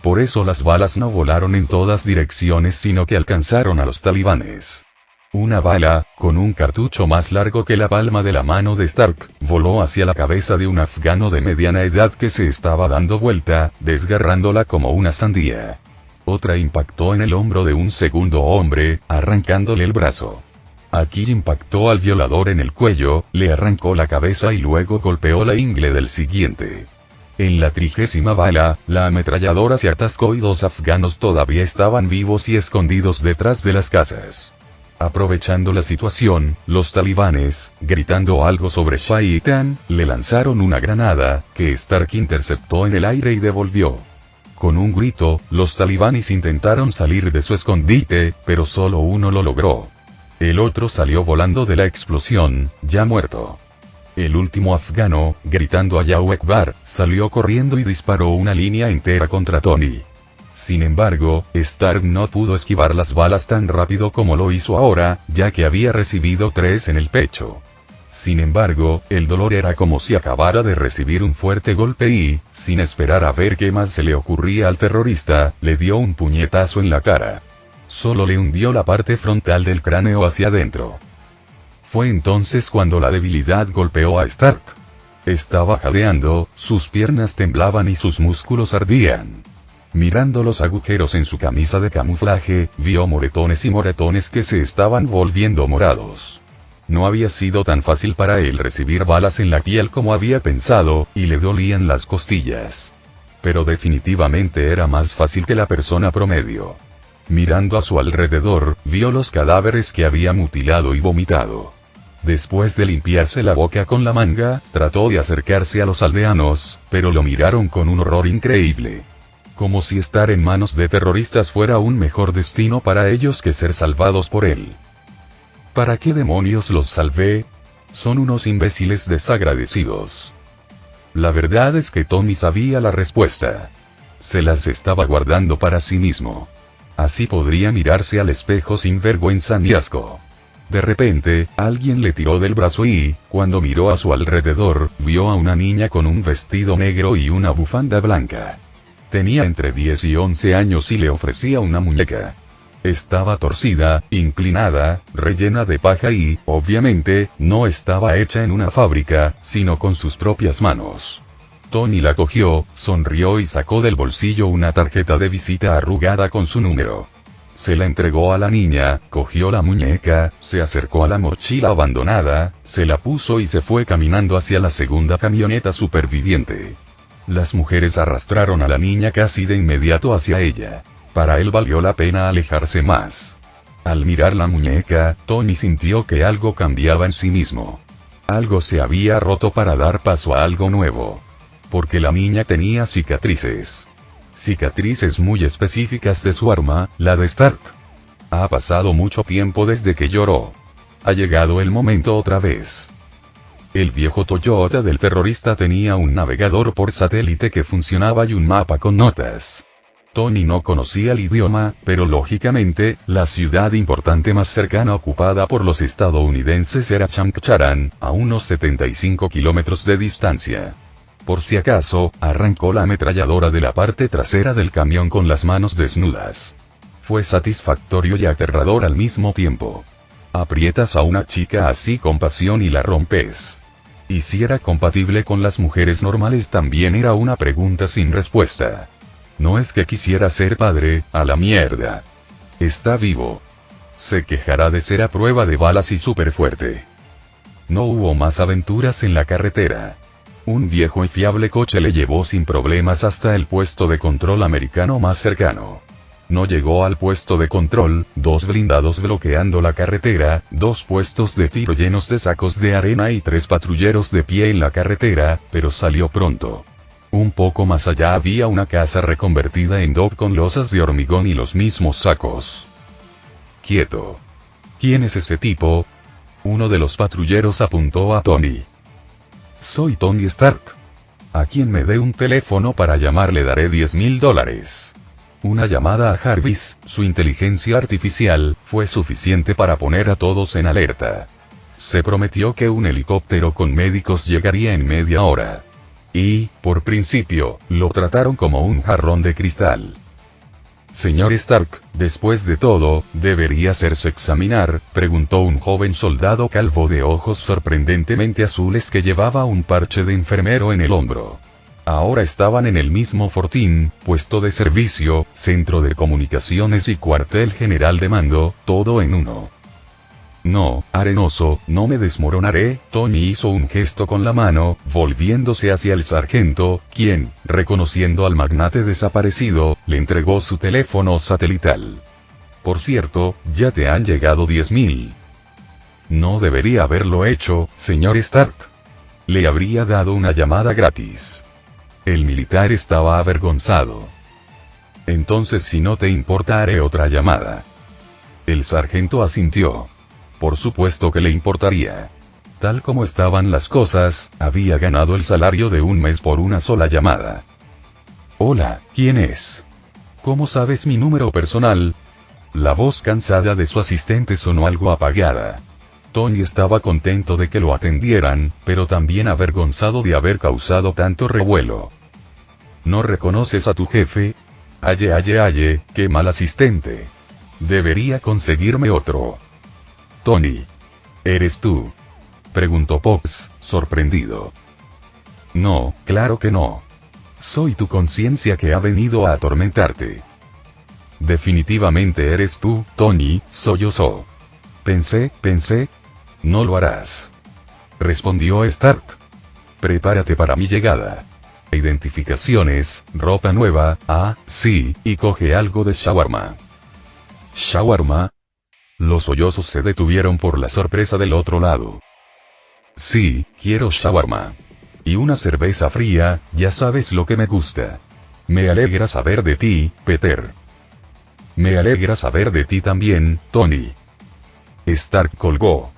B: Por eso las balas no volaron en todas direcciones sino que alcanzaron a los talibanes. Una bala, con un cartucho más largo que la palma de la mano de Stark, voló hacia la cabeza de un afgano de mediana edad que se estaba dando vuelta, desgarrándola como una sandía. Otra impactó en el hombro de un segundo hombre, arrancándole el brazo. Aquí impactó al violador en el cuello, le arrancó la cabeza y luego golpeó la ingle del siguiente. En la 30ª bala, la ametralladora se atascó y dos afganos todavía estaban vivos y escondidos detrás de las casas. Aprovechando la situación, los talibanes, gritando algo sobre Shaitan, le lanzaron una granada, que Stark interceptó en el aire y devolvió. Con un grito, los talibanes intentaron salir de su escondite, pero solo uno lo logró. El otro salió volando de la explosión, ya muerto. El último afgano, gritando Allahu Akbar, salió corriendo y disparó una línea entera contra Tony. Sin embargo, Stark no pudo esquivar las balas tan rápido como lo hizo ahora, ya que había recibido 3 en el pecho. Sin embargo, el dolor era como si acabara de recibir un fuerte golpe y, sin esperar a ver qué más se le ocurría al terrorista, le dio un puñetazo en la cara. Solo le hundió la parte frontal del cráneo hacia adentro. Fue entonces cuando la debilidad golpeó a Stark. Estaba jadeando, sus piernas temblaban y sus músculos ardían. Mirando los agujeros en su camisa de camuflaje, vio moretones y moretones que se estaban volviendo morados. No había sido tan fácil para él recibir balas en la piel como había pensado, y le dolían las costillas. Pero definitivamente era más fácil que la persona promedio. Mirando a su alrededor, vio los cadáveres que había mutilado y vomitado. Después de limpiarse la boca con la manga, trató de acercarse a los aldeanos, pero lo miraron con un horror increíble. Como si estar en manos de terroristas fuera un mejor destino para ellos que ser salvados por él. ¿Para qué demonios los salvé? Son unos imbéciles desagradecidos. La verdad es que Tony sabía la respuesta. Se las estaba guardando para sí mismo. Así podría mirarse al espejo sin vergüenza ni asco. De repente, alguien le tiró del brazo y, cuando miró a su alrededor, vio a una niña con un vestido negro y una bufanda blanca. Tenía entre 10 y 11 años y le ofrecía una muñeca. Estaba torcida, inclinada, rellena de paja y, obviamente, no estaba hecha en una fábrica, sino con sus propias manos. Tony la cogió, sonrió y sacó del bolsillo una tarjeta de visita arrugada con su número. Se la entregó a la niña, cogió la muñeca, se acercó a la mochila abandonada, se la puso y se fue caminando hacia la segunda camioneta superviviente. Las mujeres arrastraron a la niña casi de inmediato hacia ella. Para él valió la pena alejarse más. Al mirar la muñeca, Tony sintió que algo cambiaba en sí mismo. Algo se había roto para dar paso a algo nuevo. Porque la niña tenía cicatrices. Cicatrices muy específicas de su arma, la de Stark. Ha pasado mucho tiempo desde que lloró. Ha llegado el momento otra vez. El viejo Toyota del terrorista tenía un navegador por satélite que funcionaba y un mapa con notas. Tony no conocía el idioma, pero lógicamente, la ciudad importante más cercana ocupada por los estadounidenses era Chamcharan, a unos 75 kilómetros de distancia. Por si acaso, arrancó la ametralladora de la parte trasera del camión con las manos desnudas. Fue satisfactorio y aterrador al mismo tiempo. Aprietas a una chica así con pasión y la rompes. Y si era compatible con las mujeres normales también era una pregunta sin respuesta. No es que quisiera ser padre, a la mierda. Está vivo. Se quejará de ser a prueba de balas y súper fuerte. No hubo más aventuras en la carretera. Un viejo y fiable coche le llevó sin problemas hasta el puesto de control americano más cercano. No llegó al puesto de control, 2 blindados bloqueando la carretera, 2 puestos de tiro llenos de sacos de arena y 3 patrulleros de pie en la carretera, pero salió pronto. Un poco más allá había una casa reconvertida en dock con losas de hormigón y los mismos sacos. Quieto. ¿Quién es ese tipo? Uno de los patrulleros apuntó a Tony. Soy Tony Stark. A quien me dé un teléfono para llamar le daré $10,000. Una llamada a Jarvis, su inteligencia artificial, fue suficiente para poner a todos en alerta. Se prometió que un helicóptero con médicos llegaría en media hora. Y, por principio, lo trataron como un jarrón de cristal. Señor Stark, después de todo, ¿debería hacerse examinar?, preguntó un joven soldado calvo de ojos sorprendentemente azules que llevaba un parche de enfermero en el hombro. Ahora estaban en el mismo fortín, puesto de servicio, centro de comunicaciones y cuartel general de mando, todo en uno. No, arenoso, no me desmoronaré. Tony hizo un gesto con la mano, volviéndose hacia el sargento, quien, reconociendo al magnate desaparecido, le entregó su teléfono satelital. Por cierto, ya te han llegado 10,000. No debería haberlo hecho, señor Stark. Le habría dado una llamada gratis. El militar estaba avergonzado. Entonces, si no te importa, haré otra llamada. El sargento asintió. Por supuesto que le importaría. Tal como estaban las cosas, había ganado el salario de un mes por una sola llamada. Hola, ¿quién es? ¿Cómo sabes mi número personal? La voz cansada de su asistente sonó algo apagada. Tony estaba contento de que lo atendieran, pero también avergonzado de haber causado tanto revuelo. ¿No reconoces a tu jefe? Aye, qué mal asistente. Debería conseguirme otro. Tony. ¿Eres tú?, preguntó Pox, sorprendido. No, claro que no. Soy tu conciencia que ha venido a atormentarte. Definitivamente eres tú, Tony, sollozó. Pensé. No lo harás. Respondió Stark. Prepárate para mi llegada. Identificaciones, ropa nueva, sí, y coge algo de shawarma. ¿Shawarma? Los sollozos se detuvieron por la sorpresa del otro lado. Sí, quiero shawarma. Y una cerveza fría, ya sabes lo que me gusta. Me alegra saber de ti, Peter. Me alegra saber de ti también, Tony. Stark colgó.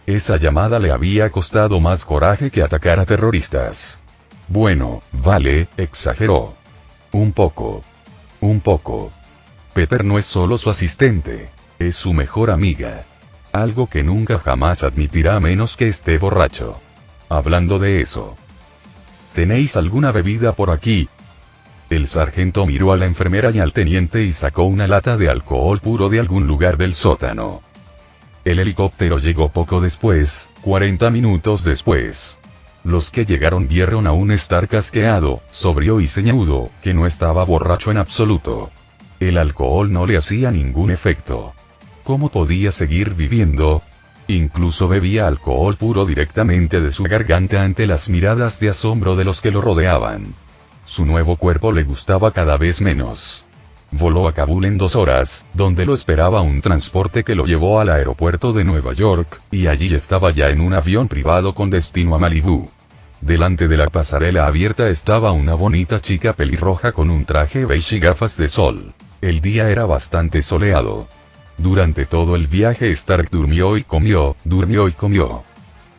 B: Esa llamada le había costado más coraje que atacar a terroristas. Bueno, vale, exageró. Un poco. Peter no es solo su asistente, es su mejor amiga. Algo que nunca jamás admitirá a menos que esté borracho. Hablando de eso. ¿Tenéis alguna bebida por aquí? El sargento miró a la enfermera y al teniente y sacó una lata de alcohol puro de algún lugar del sótano. El helicóptero llegó poco después, 40 minutos después. Los que llegaron vieron a un Stark asqueado, sobrio y ceñudo, que no estaba borracho en absoluto. El alcohol no le hacía ningún efecto. ¿Cómo podía seguir viviendo? Incluso bebía alcohol puro directamente de su garganta ante las miradas de asombro de los que lo rodeaban. Su nuevo cuerpo le gustaba cada vez menos. Voló a Kabul en 2 horas, donde lo esperaba un transporte que lo llevó al aeropuerto de Nueva York, y allí estaba ya en un avión privado con destino a Malibú. Delante de la pasarela abierta estaba una bonita chica pelirroja con un traje beige y gafas de sol. El día era bastante soleado. Durante todo el viaje Stark durmió y comió.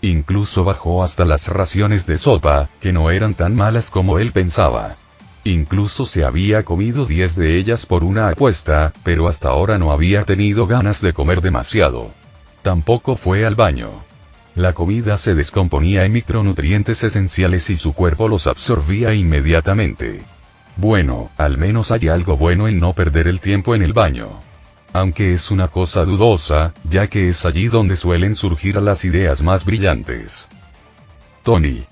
B: Incluso bajó hasta las raciones de sopa, que no eran tan malas como él pensaba. Incluso se había comido 10 de ellas por una apuesta, pero hasta ahora no había tenido ganas de comer demasiado. Tampoco fue al baño. La comida se descomponía en micronutrientes esenciales y su cuerpo los absorbía inmediatamente. Bueno, al menos hay algo bueno en no perder el tiempo en el baño. Aunque es una cosa dudosa, ya que es allí donde suelen surgir las ideas más brillantes. Tony.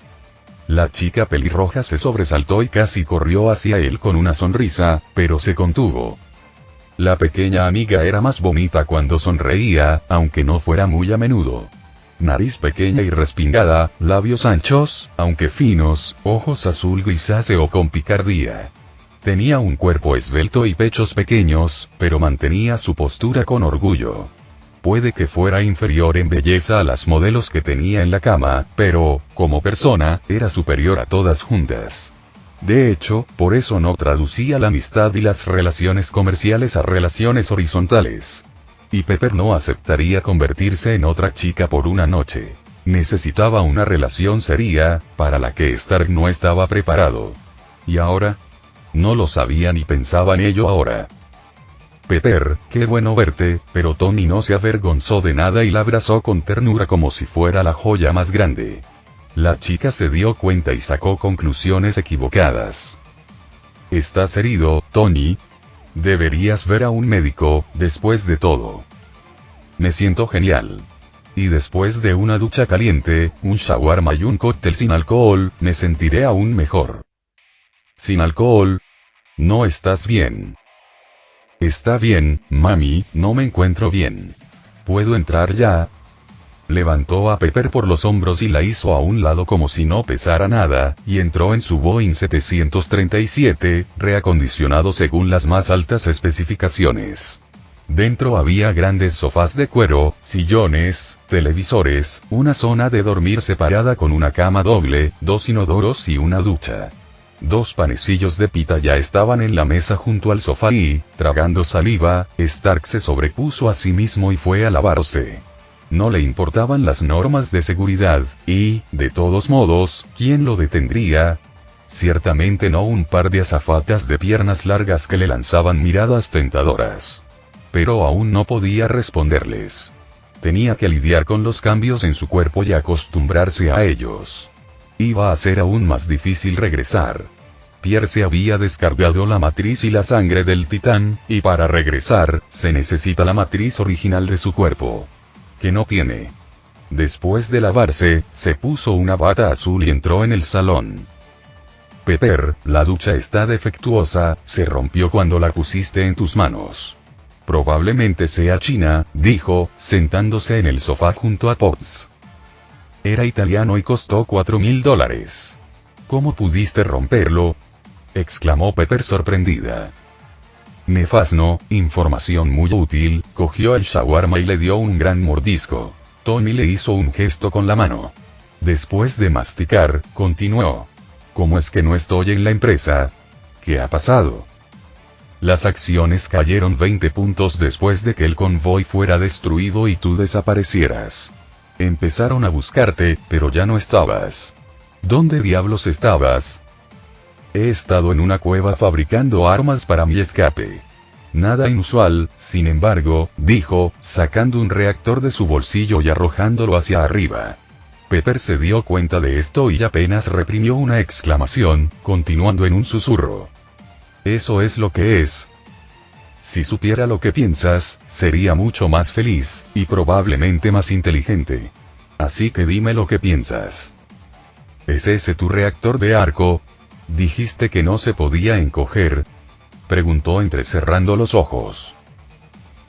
B: La chica pelirroja se sobresaltó y casi corrió hacia él con una sonrisa, pero se contuvo. La pequeña amiga era más bonita cuando sonreía, aunque no fuera muy a menudo. Nariz pequeña y respingada, labios anchos, aunque finos, ojos azul grisáceo con picardía. Tenía un cuerpo esbelto y pechos pequeños, pero mantenía su postura con orgullo. Puede que fuera inferior en belleza a las modelos que tenía en la cama, pero, como persona, era superior a todas juntas. De hecho, por eso no traducía la amistad y las relaciones comerciales a relaciones horizontales. Y Pepper no aceptaría convertirse en otra chica por una noche. Necesitaba una relación seria, para la que Stark no estaba preparado. ¿Y ahora? No lo sabía ni pensaba en ello ahora. Pepper, qué bueno verte, pero Tony no se avergonzó de nada y la abrazó con ternura como si fuera la joya más grande. La chica se dio cuenta y sacó conclusiones equivocadas. ¿Estás herido, Tony? Deberías ver a un médico, después de todo. Me siento genial. Y después de una ducha caliente, un shawarma y un cóctel sin alcohol, me sentiré aún mejor. ¿Sin alcohol? No estás bien. Está bien, mami, no me encuentro bien. ¿Puedo entrar ya? Levantó a Pepper por los hombros y la hizo a un lado como si no pesara nada, y entró en su Boeing 737, reacondicionado según las más altas especificaciones. Dentro había grandes sofás de cuero, sillones, televisores, una zona de dormir separada con una cama doble, 2 inodoros y una ducha. 2 panecillos de pita ya estaban en la mesa junto al sofá y, tragando saliva, Stark se sobrepuso a sí mismo y fue a lavarse. No le importaban las normas de seguridad, y, de todos modos, ¿quién lo detendría? Ciertamente no un par de azafatas de piernas largas que le lanzaban miradas tentadoras. Pero aún no podía responderles. Tenía que lidiar con los cambios en su cuerpo y acostumbrarse a ellos. Iba a ser aún más difícil regresar. Pierre se había descargado la matriz y la sangre del titán, y para regresar, se necesita la matriz original de su cuerpo. Que no tiene. Después de lavarse, se puso una bata azul y entró en el salón. Pepper, la ducha está defectuosa, se rompió cuando la pusiste en tus manos. Probablemente sea china, dijo, sentándose en el sofá junto a Potts. Era italiano y costó $4,000. ¿Cómo pudiste romperlo? Exclamó Pepper sorprendida. Nefasno, información muy útil, cogió el shawarma y le dio un gran mordisco. Tony le hizo un gesto con la mano. Después de masticar, continuó. ¿Cómo es que no estoy en la empresa? ¿Qué ha pasado? Las acciones cayeron 20 puntos después de que el convoy fuera destruido y tú desaparecieras. Empezaron a buscarte, pero ya no estabas. ¿Dónde diablos estabas? He estado en una cueva fabricando armas para mi escape. Nada inusual, sin embargo, dijo, sacando un reactor de su bolsillo y arrojándolo hacia arriba. Pepper se dio cuenta de esto y apenas reprimió una exclamación, continuando en un susurro. Eso es lo que es. Si supiera lo que piensas, sería mucho más feliz, y probablemente más inteligente. Así que dime lo que piensas. ¿Es ese tu reactor de arco? ¿Dijiste que no se podía encoger? Preguntó entrecerrando los ojos.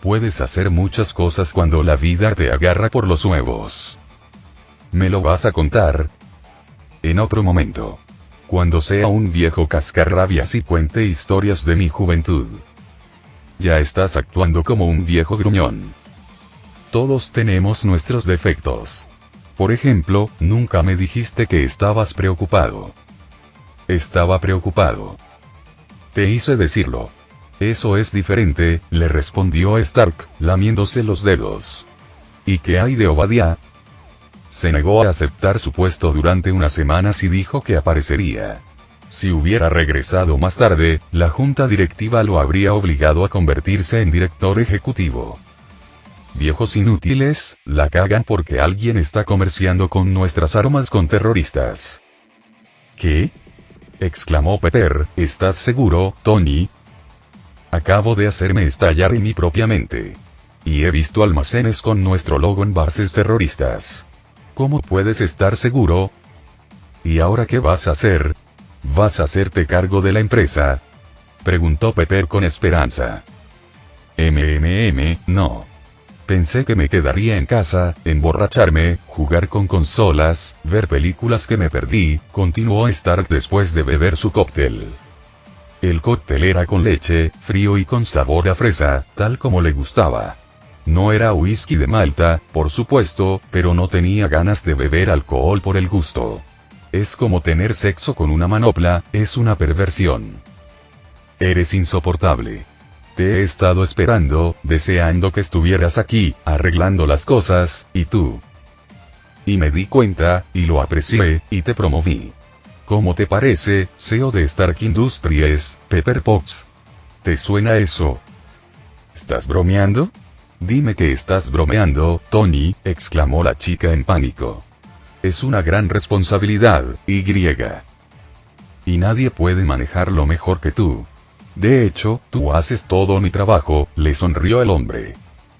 B: Puedes hacer muchas cosas cuando la vida te agarra por los huevos. ¿Me lo vas a contar? En otro momento. Cuando sea un viejo cascarrabias y cuente historias de mi juventud. Ya estás actuando como un viejo gruñón. Todos tenemos nuestros defectos. Por ejemplo, nunca me dijiste que estabas preocupado. Estaba preocupado. Te hice decirlo. Eso es diferente, le respondió Stark, lamiéndose los dedos. ¿Y qué hay de Obadiah? Se negó a aceptar su puesto durante unas semanas y dijo que aparecería. Si hubiera regresado más tarde, la junta directiva lo habría obligado a convertirse en director ejecutivo. Viejos inútiles, la cagan porque alguien está comerciando con nuestras armas con terroristas. ¿Qué? Exclamó Pepper, ¿estás seguro, Tony? Acabo de hacerme estallar en mi propia mente. Y he visto almacenes con nuestro logo en bases terroristas. ¿Cómo puedes estar seguro? ¿Y ahora qué vas a hacer? ¿Vas a hacerte cargo de la empresa?, preguntó Pepper con esperanza. No. Pensé que me quedaría en casa, emborracharme, jugar con consolas, ver películas que me perdí, continuó Stark después de beber su cóctel. El cóctel era con leche, frío y con sabor a fresa, tal como le gustaba. No era whisky de Malta, por supuesto, pero no tenía ganas de beber alcohol por el gusto. Es como tener sexo con una manopla, es una perversión. Eres insoportable. Te he estado esperando, deseando que estuvieras aquí, arreglando las cosas, y tú. Y me di cuenta, y lo aprecié, y te promoví. ¿Cómo te parece, CEO de Stark Industries, Pepper Potts? ¿Te suena eso? ¿Estás bromeando? Dime que estás bromeando, Tony, exclamó la chica en pánico. Es una gran responsabilidad, Y. Y nadie puede manejarlo mejor que tú. De hecho, tú haces todo mi trabajo, le sonrió el hombre.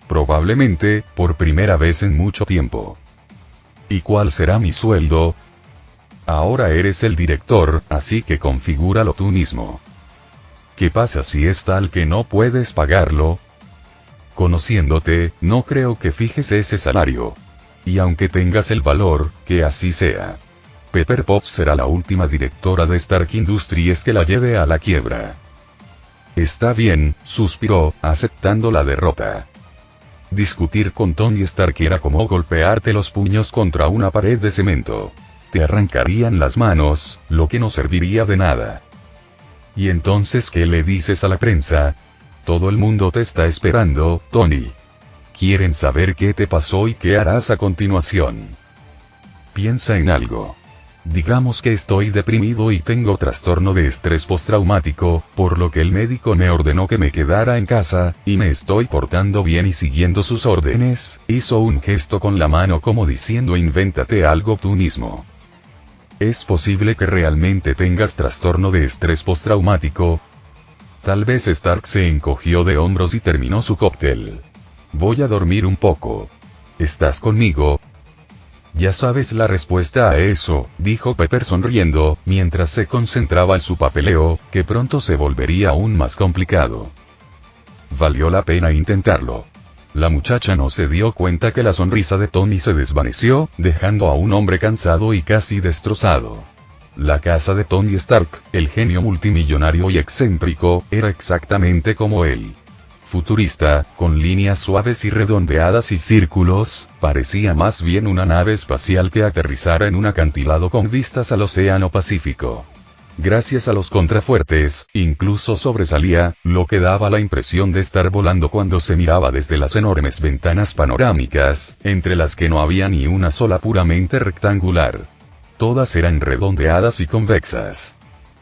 B: Probablemente, por primera vez en mucho tiempo. ¿Y cuál será mi sueldo? Ahora eres el director, así que configúralo tú mismo. ¿Qué pasa si es tal que no puedes pagarlo? Conociéndote, no creo que fijes ese salario. Y aunque tengas el valor, que así sea. Pepper Potts será la última directora de Stark Industries que la lleve a la quiebra. Está bien, suspiró, aceptando la derrota. Discutir con Tony Stark era como golpearte los puños contra una pared de cemento. Te arrancarían las manos, lo que no serviría de nada. ¿Y entonces qué le dices a la prensa? Todo el mundo te está esperando, Tony. Quieren saber qué te pasó y qué harás a continuación. Piensa en algo. Digamos que estoy deprimido y tengo trastorno de estrés postraumático, por lo que el médico me ordenó que me quedara en casa, y me estoy portando bien y siguiendo sus órdenes. Hizo un gesto con la mano como diciendo invéntate algo tú mismo. ¿Es posible que realmente tengas trastorno de estrés postraumático? Tal vez Stark se encogió de hombros y terminó su cóctel. Voy a dormir un poco. ¿Estás conmigo? Ya sabes la respuesta a eso, dijo Pepper sonriendo, mientras se concentraba en su papeleo, que pronto se volvería aún más complicado. Valió la pena intentarlo. La muchacha no se dio cuenta que la sonrisa de Tony se desvaneció, dejando a un hombre cansado y casi destrozado. La casa de Tony Stark, el genio multimillonario y excéntrico, era exactamente como él. Futurista, con líneas suaves y redondeadas y círculos, parecía más bien una nave espacial que aterrizara en un acantilado con vistas al Océano Pacífico. Gracias a los contrafuertes, incluso sobresalía, lo que daba la impresión de estar volando cuando se miraba desde las enormes ventanas panorámicas, entre las que no había ni una sola puramente rectangular. Todas eran redondeadas y convexas.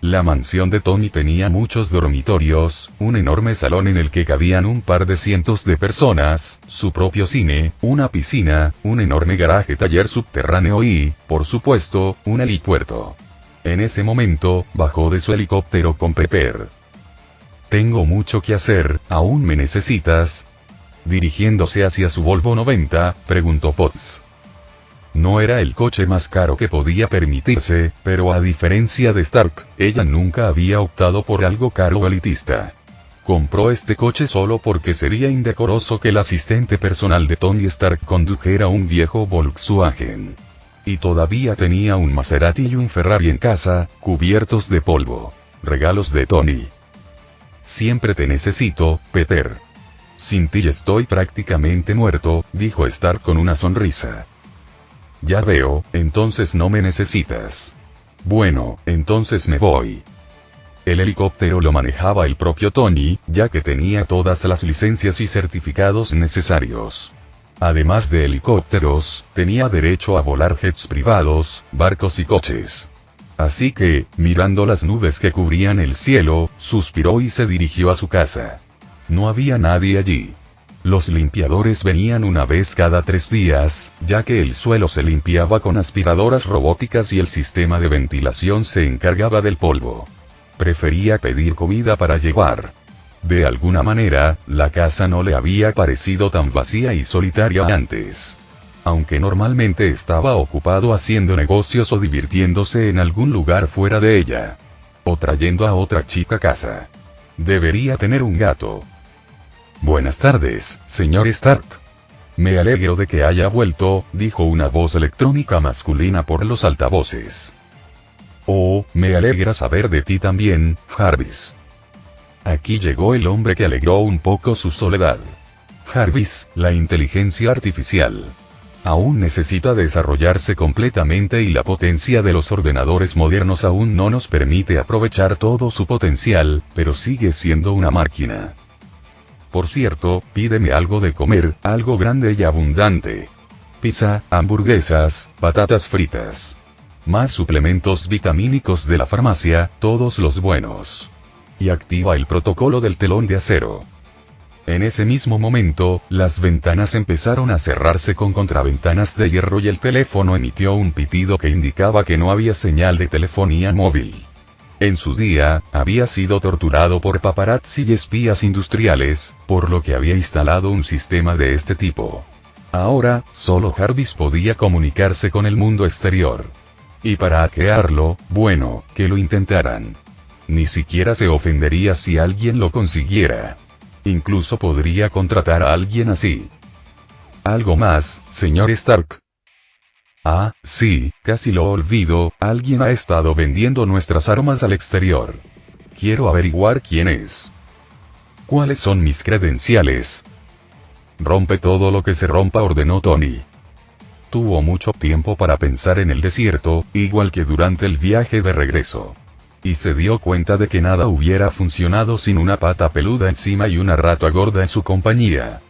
B: La mansión de Tony tenía muchos dormitorios, un enorme salón en el que cabían un par de cientos de personas, su propio cine, una piscina, un enorme garaje-taller subterráneo y, por supuesto, un helipuerto. En ese momento, bajó de su helicóptero con Pepper. Tengo mucho que hacer, ¿aún me necesitas? Dirigiéndose hacia su Volvo 90, preguntó Potts. No era el coche más caro que podía permitirse, pero a diferencia de Stark, ella nunca había optado por algo caro o elitista. Compró este coche solo porque sería indecoroso que el asistente personal de Tony Stark condujera un viejo Volkswagen. Y todavía tenía un Maserati y un Ferrari en casa, cubiertos de polvo. Regalos de Tony. Siempre te necesito, Pepper. Sin ti estoy prácticamente muerto, dijo Stark con una sonrisa. Ya veo, entonces no me necesitas. Bueno, entonces me voy. El helicóptero lo manejaba el propio Tony, ya que tenía todas las licencias y certificados necesarios. Además de helicópteros, tenía derecho a volar jets privados, barcos y coches. Así que, mirando las nubes que cubrían el cielo, suspiró y se dirigió a su casa. No había nadie allí. Los limpiadores venían una vez cada 3 días, ya que el suelo se limpiaba con aspiradoras robóticas y el sistema de ventilación se encargaba del polvo. Prefería pedir comida para llevar. De alguna manera, la casa no le había parecido tan vacía y solitaria antes. aunque normalmente estaba ocupado haciendo negocios o divirtiéndose en algún lugar fuera de ella. O trayendo a otra chica a casa. Debería tener un gato. Buenas tardes, señor Stark. Me alegro de que haya vuelto, dijo una voz electrónica masculina por los altavoces. Oh, me alegra saber de ti también, Jarvis. Aquí llegó el hombre que alegró un poco su soledad. Jarvis, la inteligencia artificial. Aún necesita desarrollarse completamente y la potencia de los ordenadores modernos aún no nos permite aprovechar todo su potencial, pero sigue siendo una máquina. Por cierto, pídeme algo de comer, algo grande y abundante. Pizza, hamburguesas, patatas fritas. Más suplementos vitamínicos de la farmacia, todos los buenos. Y activa el protocolo del telón de acero. En ese mismo momento, las ventanas empezaron a cerrarse con contraventanas de hierro y el teléfono emitió un pitido que indicaba que no había señal de telefonía móvil. En su día, había sido torturado por paparazzi y espías industriales, por lo que había instalado un sistema de este tipo. Ahora, solo Jarvis podía comunicarse con el mundo exterior. Y para hackearlo, bueno, que lo intentaran. Ni siquiera se ofendería si alguien lo consiguiera. Incluso podría contratar a alguien así. Algo más, señor Stark. Ah, sí, casi lo olvido, alguien ha estado vendiendo nuestras armas al exterior. Quiero averiguar quién es. ¿Cuáles son mis credenciales? Rompe todo lo que se rompa, ordenó Tony. Tuvo mucho tiempo para pensar en el desierto, igual que durante el viaje de regreso. Y se dio cuenta de que nada hubiera funcionado sin una pata peluda encima y una rata gorda en su compañía.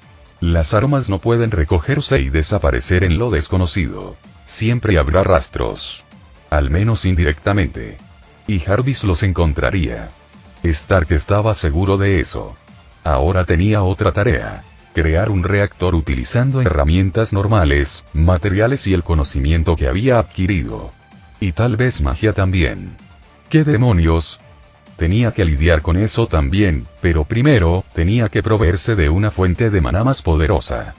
B: Las armas no pueden recogerse y desaparecer en lo desconocido. Siempre habrá rastros. Al menos indirectamente. Y Jarvis los encontraría. Stark estaba seguro de eso. Ahora tenía otra tarea. Crear un reactor utilizando herramientas normales, materiales y el conocimiento que había adquirido. Y tal vez magia también. ¿Qué demonios? Tenía que lidiar con eso también, pero primero, tenía que proveerse de una fuente de maná más poderosa.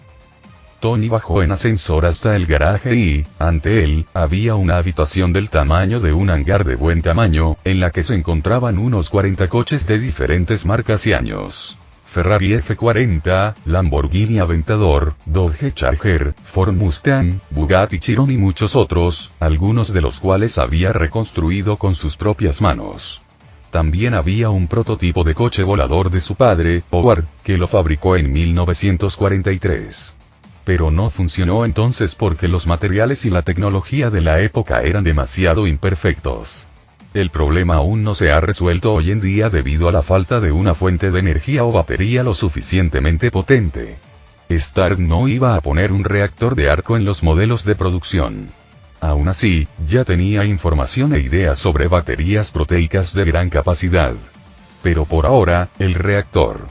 B: Tony bajó en ascensor hasta el garaje y, ante él, había una habitación del tamaño de un hangar de buen tamaño, en la que se encontraban unos 40 coches de diferentes marcas y años. Ferrari F40, Lamborghini Aventador, Dodge Charger, Ford Mustang, Bugatti Chiron y muchos otros, algunos de los cuales había reconstruido con sus propias manos. También había un prototipo de coche volador de su padre, Howard, que lo fabricó en 1943. Pero no funcionó entonces porque los materiales y la tecnología de la época eran demasiado imperfectos. El problema aún no se ha resuelto hoy en día debido a la falta de una fuente de energía o batería lo suficientemente potente. Stark no iba a poner un reactor de arco en los modelos de producción. Aún así, ya tenía información e ideas sobre baterías proteicas de gran capacidad. Pero por ahora, el reactor.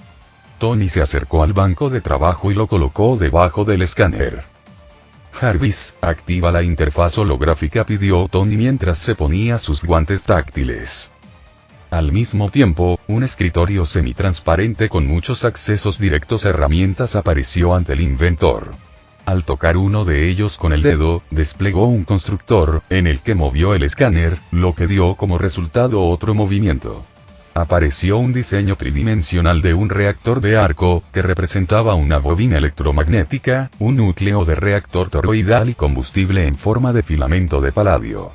B: Tony se acercó al banco de trabajo y lo colocó debajo del escáner. Jarvis, activa la interfaz holográfica, pidió Tony mientras se ponía sus guantes táctiles. Al mismo tiempo, un escritorio semitransparente con muchos accesos directos a herramientas apareció ante el inventor. Al tocar uno de ellos con el dedo, desplegó un constructor, en el que movió el escáner, lo que dio como resultado otro movimiento. Apareció un diseño tridimensional de un reactor de arco, que representaba una bobina electromagnética, un núcleo de reactor toroidal y combustible en forma de filamento de paladio.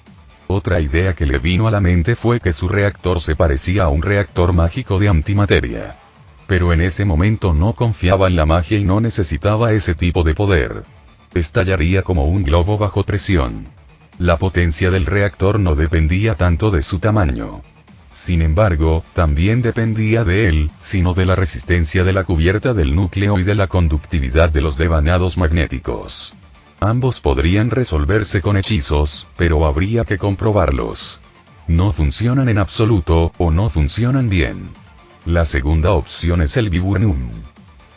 B: Otra idea que le vino a la mente fue que su reactor se parecía a un reactor mágico de antimateria. Pero en ese momento no confiaba en la magia y no necesitaba ese tipo de poder. Estallaría como un globo bajo presión. La potencia del reactor no dependía tanto de su tamaño. Sin embargo, también dependía de él, sino de la resistencia de la cubierta del núcleo y de la conductividad de los devanados magnéticos. Ambos podrían resolverse con hechizos, pero habría que comprobarlos. No funcionan en absoluto, o no funcionan bien. La segunda opción es el viburnum.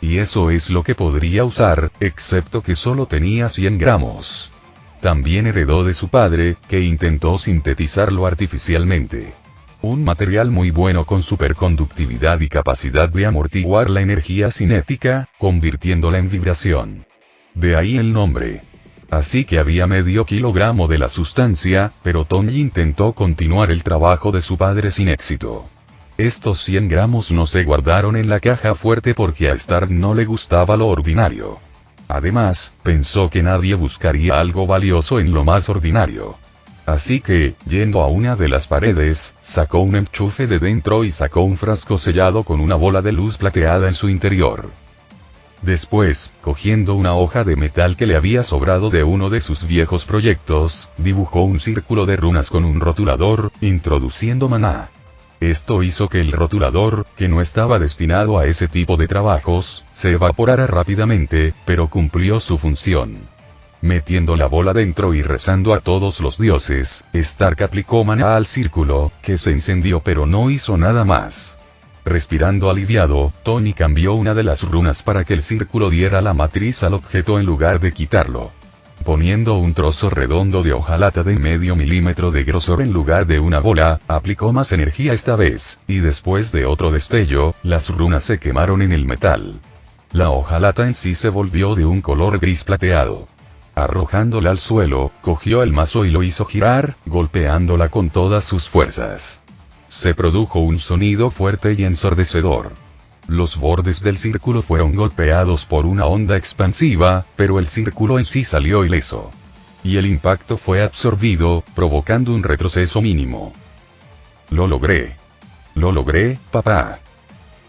B: Y eso es lo que podría usar, excepto que solo tenía 100 gramos. También heredó de su padre, que intentó sintetizarlo artificialmente. Un material muy bueno con superconductividad y capacidad de amortiguar la energía cinética, convirtiéndola en vibración. De ahí el nombre. Así que había medio kilogramo de la sustancia, pero Tony intentó continuar el trabajo de su padre sin éxito. Estos 100 gramos no se guardaron en la caja fuerte porque a Stark no le gustaba lo ordinario. Además, pensó que nadie buscaría algo valioso en lo más ordinario. Así que, yendo a una de las paredes, sacó un enchufe de dentro y sacó un frasco sellado con una bola de luz plateada en su interior. Después, cogiendo una hoja de metal que le había sobrado de uno de sus viejos proyectos, dibujó un círculo de runas con un rotulador, introduciendo maná. Esto hizo que el rotulador, que no estaba destinado a ese tipo de trabajos, se evaporara rápidamente, pero cumplió su función. Metiendo la bola dentro y rezando a todos los dioses, Stark aplicó maná al círculo, que se encendió pero no hizo nada más. Respirando aliviado, Tony cambió una de las runas para que el círculo diera la matriz al objeto en lugar de quitarlo. Poniendo un trozo redondo de hojalata de medio milímetro de grosor en lugar de una bola, aplicó más energía esta vez, y después de otro destello, las runas se quemaron en el metal. La hojalata en sí se volvió de un color gris plateado. Arrojándola al suelo, cogió el mazo y lo hizo girar, golpeándola con todas sus fuerzas. Se produjo un sonido fuerte y ensordecedor. Los bordes del círculo fueron golpeados por una onda expansiva, pero el círculo en sí salió ileso. Y el impacto fue absorbido, provocando un retroceso mínimo. Lo logré. Lo logré, papá.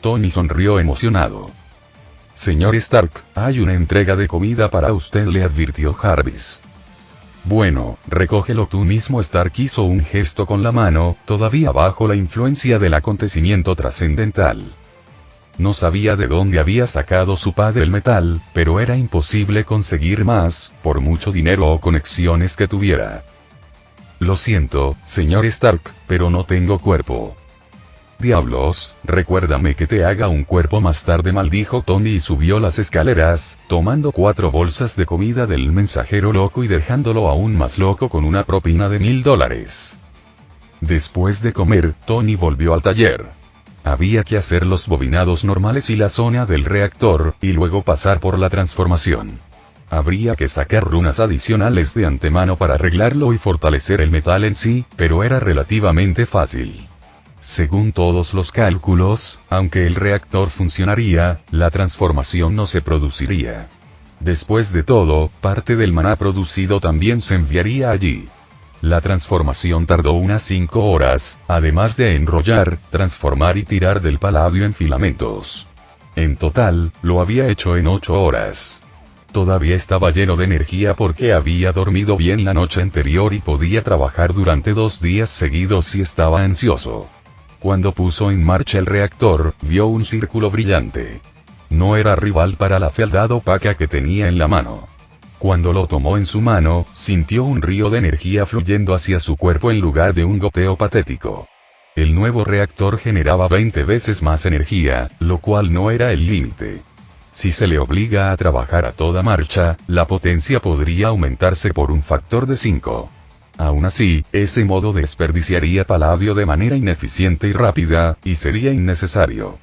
B: Tony sonrió emocionado. Señor Stark, hay una entrega de comida para usted, le advirtió Jarvis. Bueno, recógelo tú mismo. Stark hizo un gesto con la mano, todavía bajo la influencia del acontecimiento trascendental. No sabía de dónde había sacado su padre el metal, pero era imposible conseguir más, por mucho dinero o conexiones que tuviera. Lo siento, señor Stark, pero no tengo cuerpo. Diablos, recuérdame que te haga un cuerpo más tarde, maldijo Tony y subió las escaleras, tomando 4 bolsas de comida del mensajero loco y dejándolo aún más loco con una propina de $1000. Después de comer, Tony volvió al taller. Había que hacer los bobinados normales y la zona del reactor, y luego pasar por la transformación. Habría que sacar runas adicionales de antemano para arreglarlo y fortalecer el metal en sí, pero era relativamente fácil. Según todos los cálculos, aunque el reactor funcionaría, la transformación no se produciría. Después de todo, parte del maná producido también se enviaría allí. La transformación tardó unas 5 horas, además de enrollar, transformar y tirar del paladio en filamentos. En total, lo había hecho en 8 horas. Todavía estaba lleno de energía porque había dormido bien la noche anterior y podía trabajar durante 2 días seguidos si estaba ansioso. Cuando puso en marcha el reactor, vio un círculo brillante. No era rival para la fealdad opaca que tenía en la mano. Cuando lo tomó en su mano, sintió un río de energía fluyendo hacia su cuerpo en lugar de un goteo patético. El nuevo reactor generaba 20 veces más energía, lo cual no era el límite. Si se le obliga a trabajar a toda marcha, la potencia podría aumentarse por un factor de 5. Aún así, ese modo desperdiciaría paladio de manera ineficiente y rápida, y sería innecesario.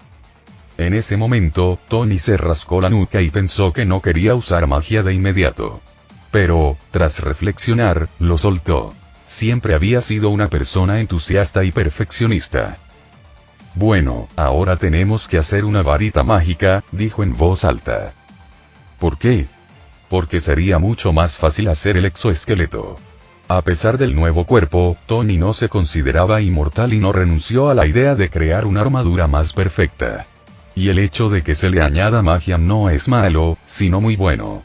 B: En ese momento, Tony se rascó la nuca y pensó que no quería usar magia de inmediato. Pero, tras reflexionar, lo soltó. Siempre había sido una persona entusiasta y perfeccionista. Bueno, ahora tenemos que hacer una varita mágica, dijo en voz alta. ¿Por qué? Porque sería mucho más fácil hacer el exoesqueleto. A pesar del nuevo cuerpo, Tony no se consideraba inmortal y no renunció a la idea de crear una armadura más perfecta. Y el hecho de que se le añada magia no es malo, sino muy bueno.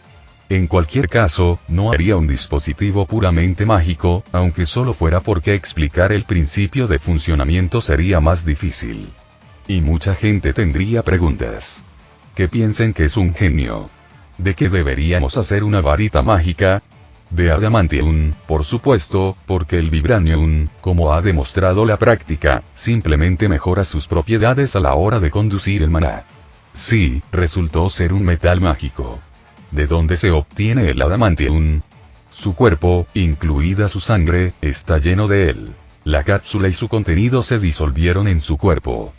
B: En cualquier caso, no haría un dispositivo puramente mágico, aunque solo fuera porque explicar el principio de funcionamiento sería más difícil. Y mucha gente tendría preguntas. Que piensen que es un genio. ¿De qué deberíamos hacer una varita mágica? De adamantium, por supuesto, porque el vibranium, como ha demostrado la práctica, simplemente mejora sus propiedades a la hora de conducir el maná. Sí, resultó ser un metal mágico. ¿De dónde se obtiene el adamantium? Su cuerpo, incluida su sangre, está lleno de él. La cápsula y su contenido se disolvieron en su cuerpo.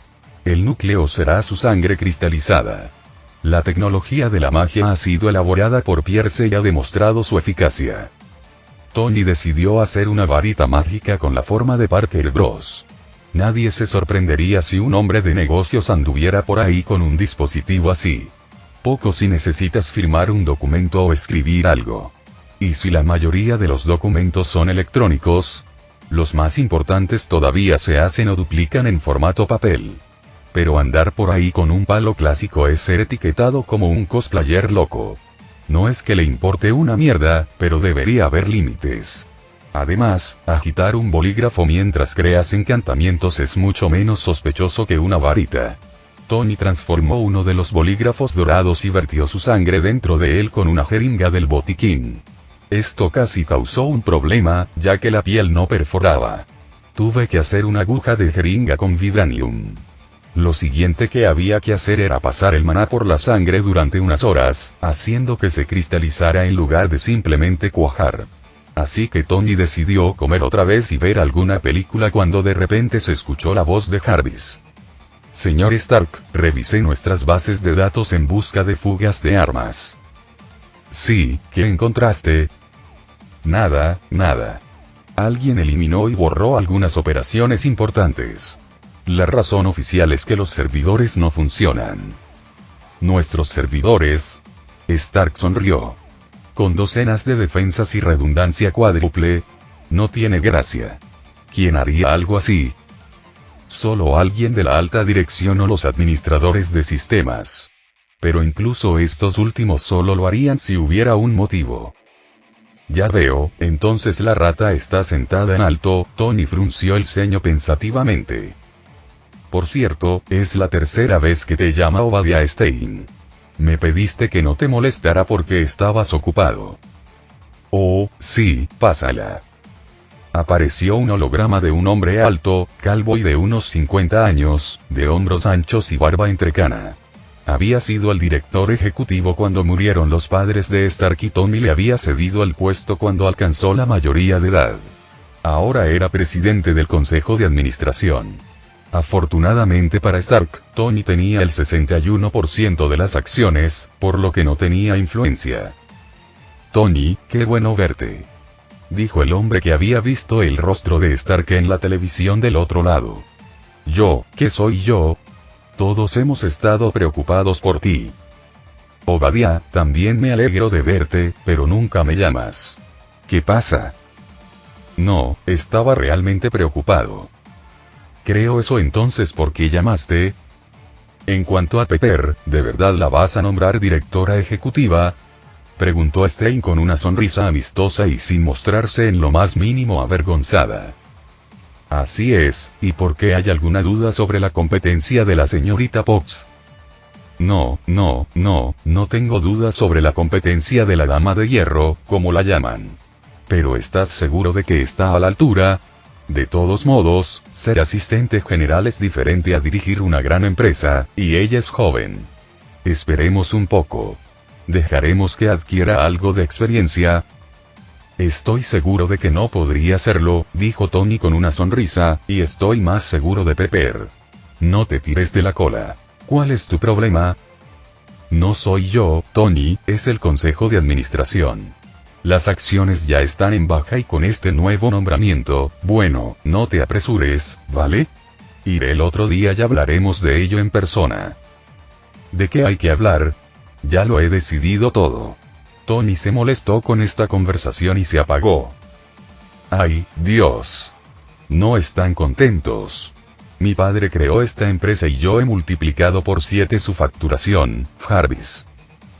B: El núcleo será su sangre cristalizada. La tecnología de la magia ha sido elaborada por Pierce y ha demostrado su eficacia. Tony decidió hacer una varita mágica con la forma de Parker Bros. Nadie se sorprendería si un hombre de negocios anduviera por ahí con un dispositivo así. Poco si necesitas firmar un documento o escribir algo. Y si la mayoría de los documentos son electrónicos, los más importantes todavía se hacen o duplican en formato papel. Pero andar por ahí con un palo clásico es ser etiquetado como un cosplayer loco. No es que le importe una mierda, pero debería haber límites. Además, agitar un bolígrafo mientras creas encantamientos es mucho menos sospechoso que una varita. Tony transformó uno de los bolígrafos dorados y vertió su sangre dentro de él con una jeringa del botiquín. Esto casi causó un problema, ya que la piel no perforaba. Tuve que hacer una aguja de jeringa con vibranium. Lo siguiente que había que hacer era pasar el maná por la sangre durante unas horas, haciendo que se cristalizara en lugar de simplemente cuajar. Así que Tony decidió comer otra vez y ver alguna película cuando de repente se escuchó la voz de Jarvis. Señor Stark, revisé nuestras bases de datos en busca de fugas de armas. Sí, ¿qué encontraste? Nada. Alguien eliminó y borró algunas operaciones importantes. La razón oficial es que los servidores no funcionan. ¿Nuestros servidores? Stark sonrió. Con docenas de defensas y redundancia cuádruple, no tiene gracia. ¿Quién haría algo así? Solo alguien de la alta dirección o los administradores de sistemas. Pero incluso estos últimos solo lo harían si hubiera un motivo. Ya veo, entonces la rata está sentada en alto. Tony frunció el ceño pensativamente. Por cierto, es la tercera vez que te llama Obadiah Stein. Me pediste que no te molestara porque estabas ocupado. Oh, sí, pásala. Apareció un holograma de un hombre alto, calvo y de unos 50 años, de hombros anchos y barba entrecana. Había sido el director ejecutivo cuando murieron los padres de Stark y Tony le había cedido el puesto cuando alcanzó la mayoría de edad. Ahora era presidente del consejo de administración. Afortunadamente para Stark, Tony tenía el 61% de las acciones, por lo que no tenía influencia. Tony, qué bueno verte. Dijo el hombre que había visto el rostro de Stark en la televisión del otro lado. Yo, ¿qué soy yo? Todos hemos estado preocupados por ti. Obadiah, también me alegro de verte, pero nunca me llamas. ¿Qué pasa? No, estaba realmente preocupado. Creo eso entonces ¿por qué llamaste? En cuanto a Pepper, ¿de verdad la vas a nombrar directora ejecutiva? Preguntó Stein con una sonrisa amistosa y sin mostrarse en lo más mínimo avergonzada. Así es, ¿y por qué hay alguna duda sobre la competencia de la señorita Potts? No tengo dudas sobre la competencia de la Dama de Hierro, como la llaman. Pero ¿estás seguro de que está a la altura? De todos modos, ser asistente general es diferente a dirigir una gran empresa, y ella es joven. Esperemos un poco. ¿Dejaremos que adquiera algo de experiencia? Estoy seguro de que no podría hacerlo, dijo Tony con una sonrisa, y estoy más seguro de Pepper. No te tires de la cola. ¿Cuál es tu problema? No soy yo, Tony, es el consejo de administración. Las acciones ya están en baja y con este nuevo nombramiento, bueno, no te apresures, ¿vale? Iré el otro día y hablaremos de ello en persona. ¿De qué hay que hablar? Ya lo he decidido todo. Tony se molestó con esta conversación y se apagó. ¡Ay, Dios! No están contentos. Mi padre creó esta empresa y yo he multiplicado por 7 su facturación, Jarvis.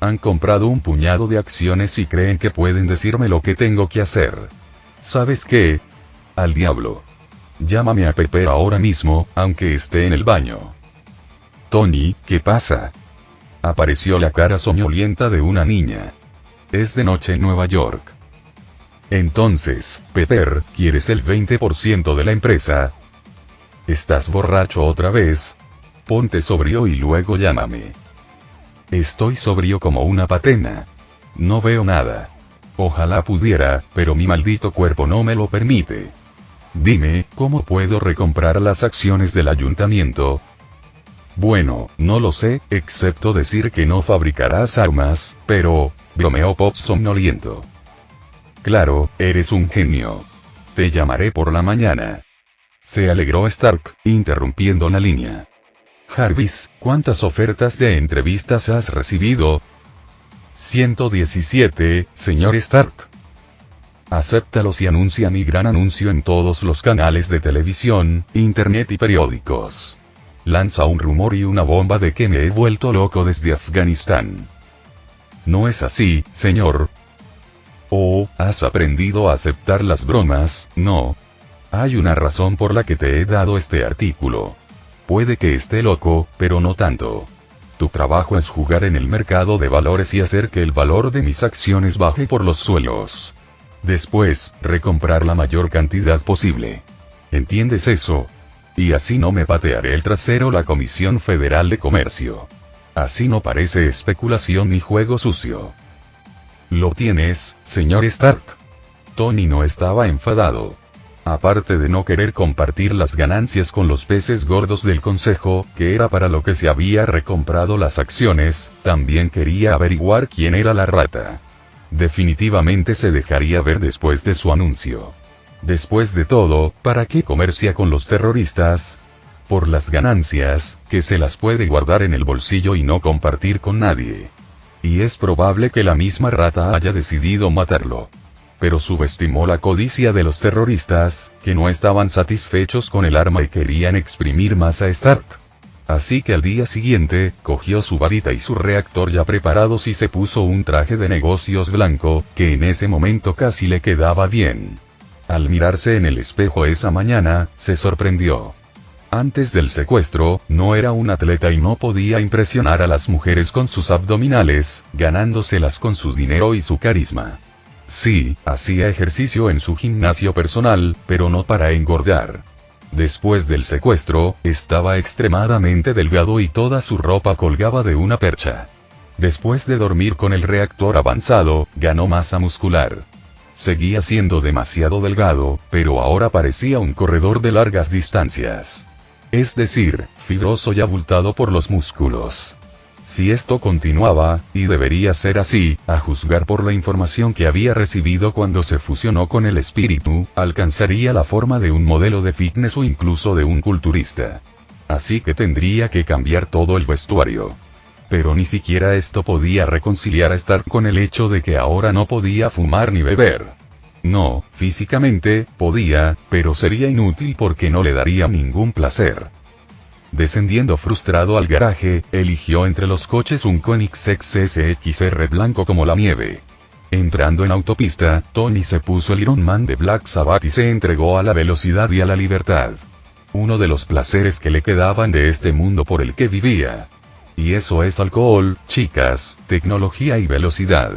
B: Han comprado un puñado de acciones y creen que pueden decirme lo que tengo que hacer. ¿Sabes qué? Al diablo. Llámame a Pepper ahora mismo, aunque esté en el baño. Tony, ¿qué pasa? Apareció la cara soñolienta de una niña. Es de noche en Nueva York. Entonces, Pepper, ¿quieres el 20% de la empresa? ¿Estás borracho otra vez? Ponte sobrio y luego llámame. Estoy sobrio como una patena. No veo nada. Ojalá pudiera, pero mi maldito cuerpo no me lo permite. Dime, ¿cómo puedo recomprar las acciones del ayuntamiento? Bueno, no lo sé, excepto decir que no fabricarás armas, pero... bromeó Pop somnoliento. Claro, eres un genio. Te llamaré por la mañana. Se alegró Stark, interrumpiendo la línea. Jarvis, ¿cuántas ofertas de entrevistas has recibido? 117, señor Stark. Acéptalos y anuncia mi gran anuncio en todos los canales de televisión, internet y periódicos. Lanza un rumor y una bomba de que me he vuelto loco desde Afganistán. No es así, señor. Oh, ¿has aprendido a aceptar las bromas? No. Hay una razón por la que te he dado este artículo. Puede que esté loco, pero no tanto. Tu trabajo es jugar en el mercado de valores y hacer que el valor de mis acciones baje por los suelos. Después, recomprar la mayor cantidad posible. ¿Entiendes eso? Y así no me patearé el trasero la Comisión Federal de Comercio. Así no parece especulación ni juego sucio. ¿Lo tienes, señor Stark? Tony no estaba enfadado. Aparte de no querer compartir las ganancias con los peces gordos del consejo, que era para lo que se había recomprado las acciones, también quería averiguar quién era la rata. Definitivamente se dejaría ver después de su anuncio. Después de todo, ¿para qué comercia con los terroristas? Por las ganancias, que se las puede guardar en el bolsillo y no compartir con nadie. Y es probable que la misma rata haya decidido matarlo. Pero subestimó la codicia de los terroristas, que no estaban satisfechos con el arma y querían exprimir más a Stark. Así que al día siguiente, cogió su varita y su reactor ya preparados y se puso un traje de negocios blanco, que en ese momento casi le quedaba bien. Al mirarse en el espejo esa mañana, se sorprendió. Antes del secuestro, no era un atleta y no podía impresionar a las mujeres con sus abdominales, ganándoselas con su dinero y su carisma. Sí, hacía ejercicio en su gimnasio personal, pero no para engordar. Después del secuestro, estaba extremadamente delgado y toda su ropa colgaba de una percha. Después de dormir con el reactor avanzado, ganó masa muscular. Seguía siendo demasiado delgado, pero ahora parecía un corredor de largas distancias. Es decir, fibroso y abultado por los músculos. Si esto continuaba, y debería ser así, a juzgar por la información que había recibido cuando se fusionó con el espíritu, alcanzaría la forma de un modelo de fitness o incluso de un culturista. Así que tendría que cambiar todo el vestuario. Pero ni siquiera esto podía reconciliar a Stark con el hecho de que ahora no podía fumar ni beber. No, físicamente, podía, pero sería inútil porque no le daría ningún placer. Descendiendo frustrado al garaje, eligió entre los coches un Koenigsegg SXR blanco como la nieve. Entrando en autopista, Tony se puso el Iron Man de Black Sabbath y se entregó a la velocidad y a la libertad. Uno de los placeres que le quedaban de este mundo por el que vivía. Y eso es alcohol, chicas, tecnología y velocidad.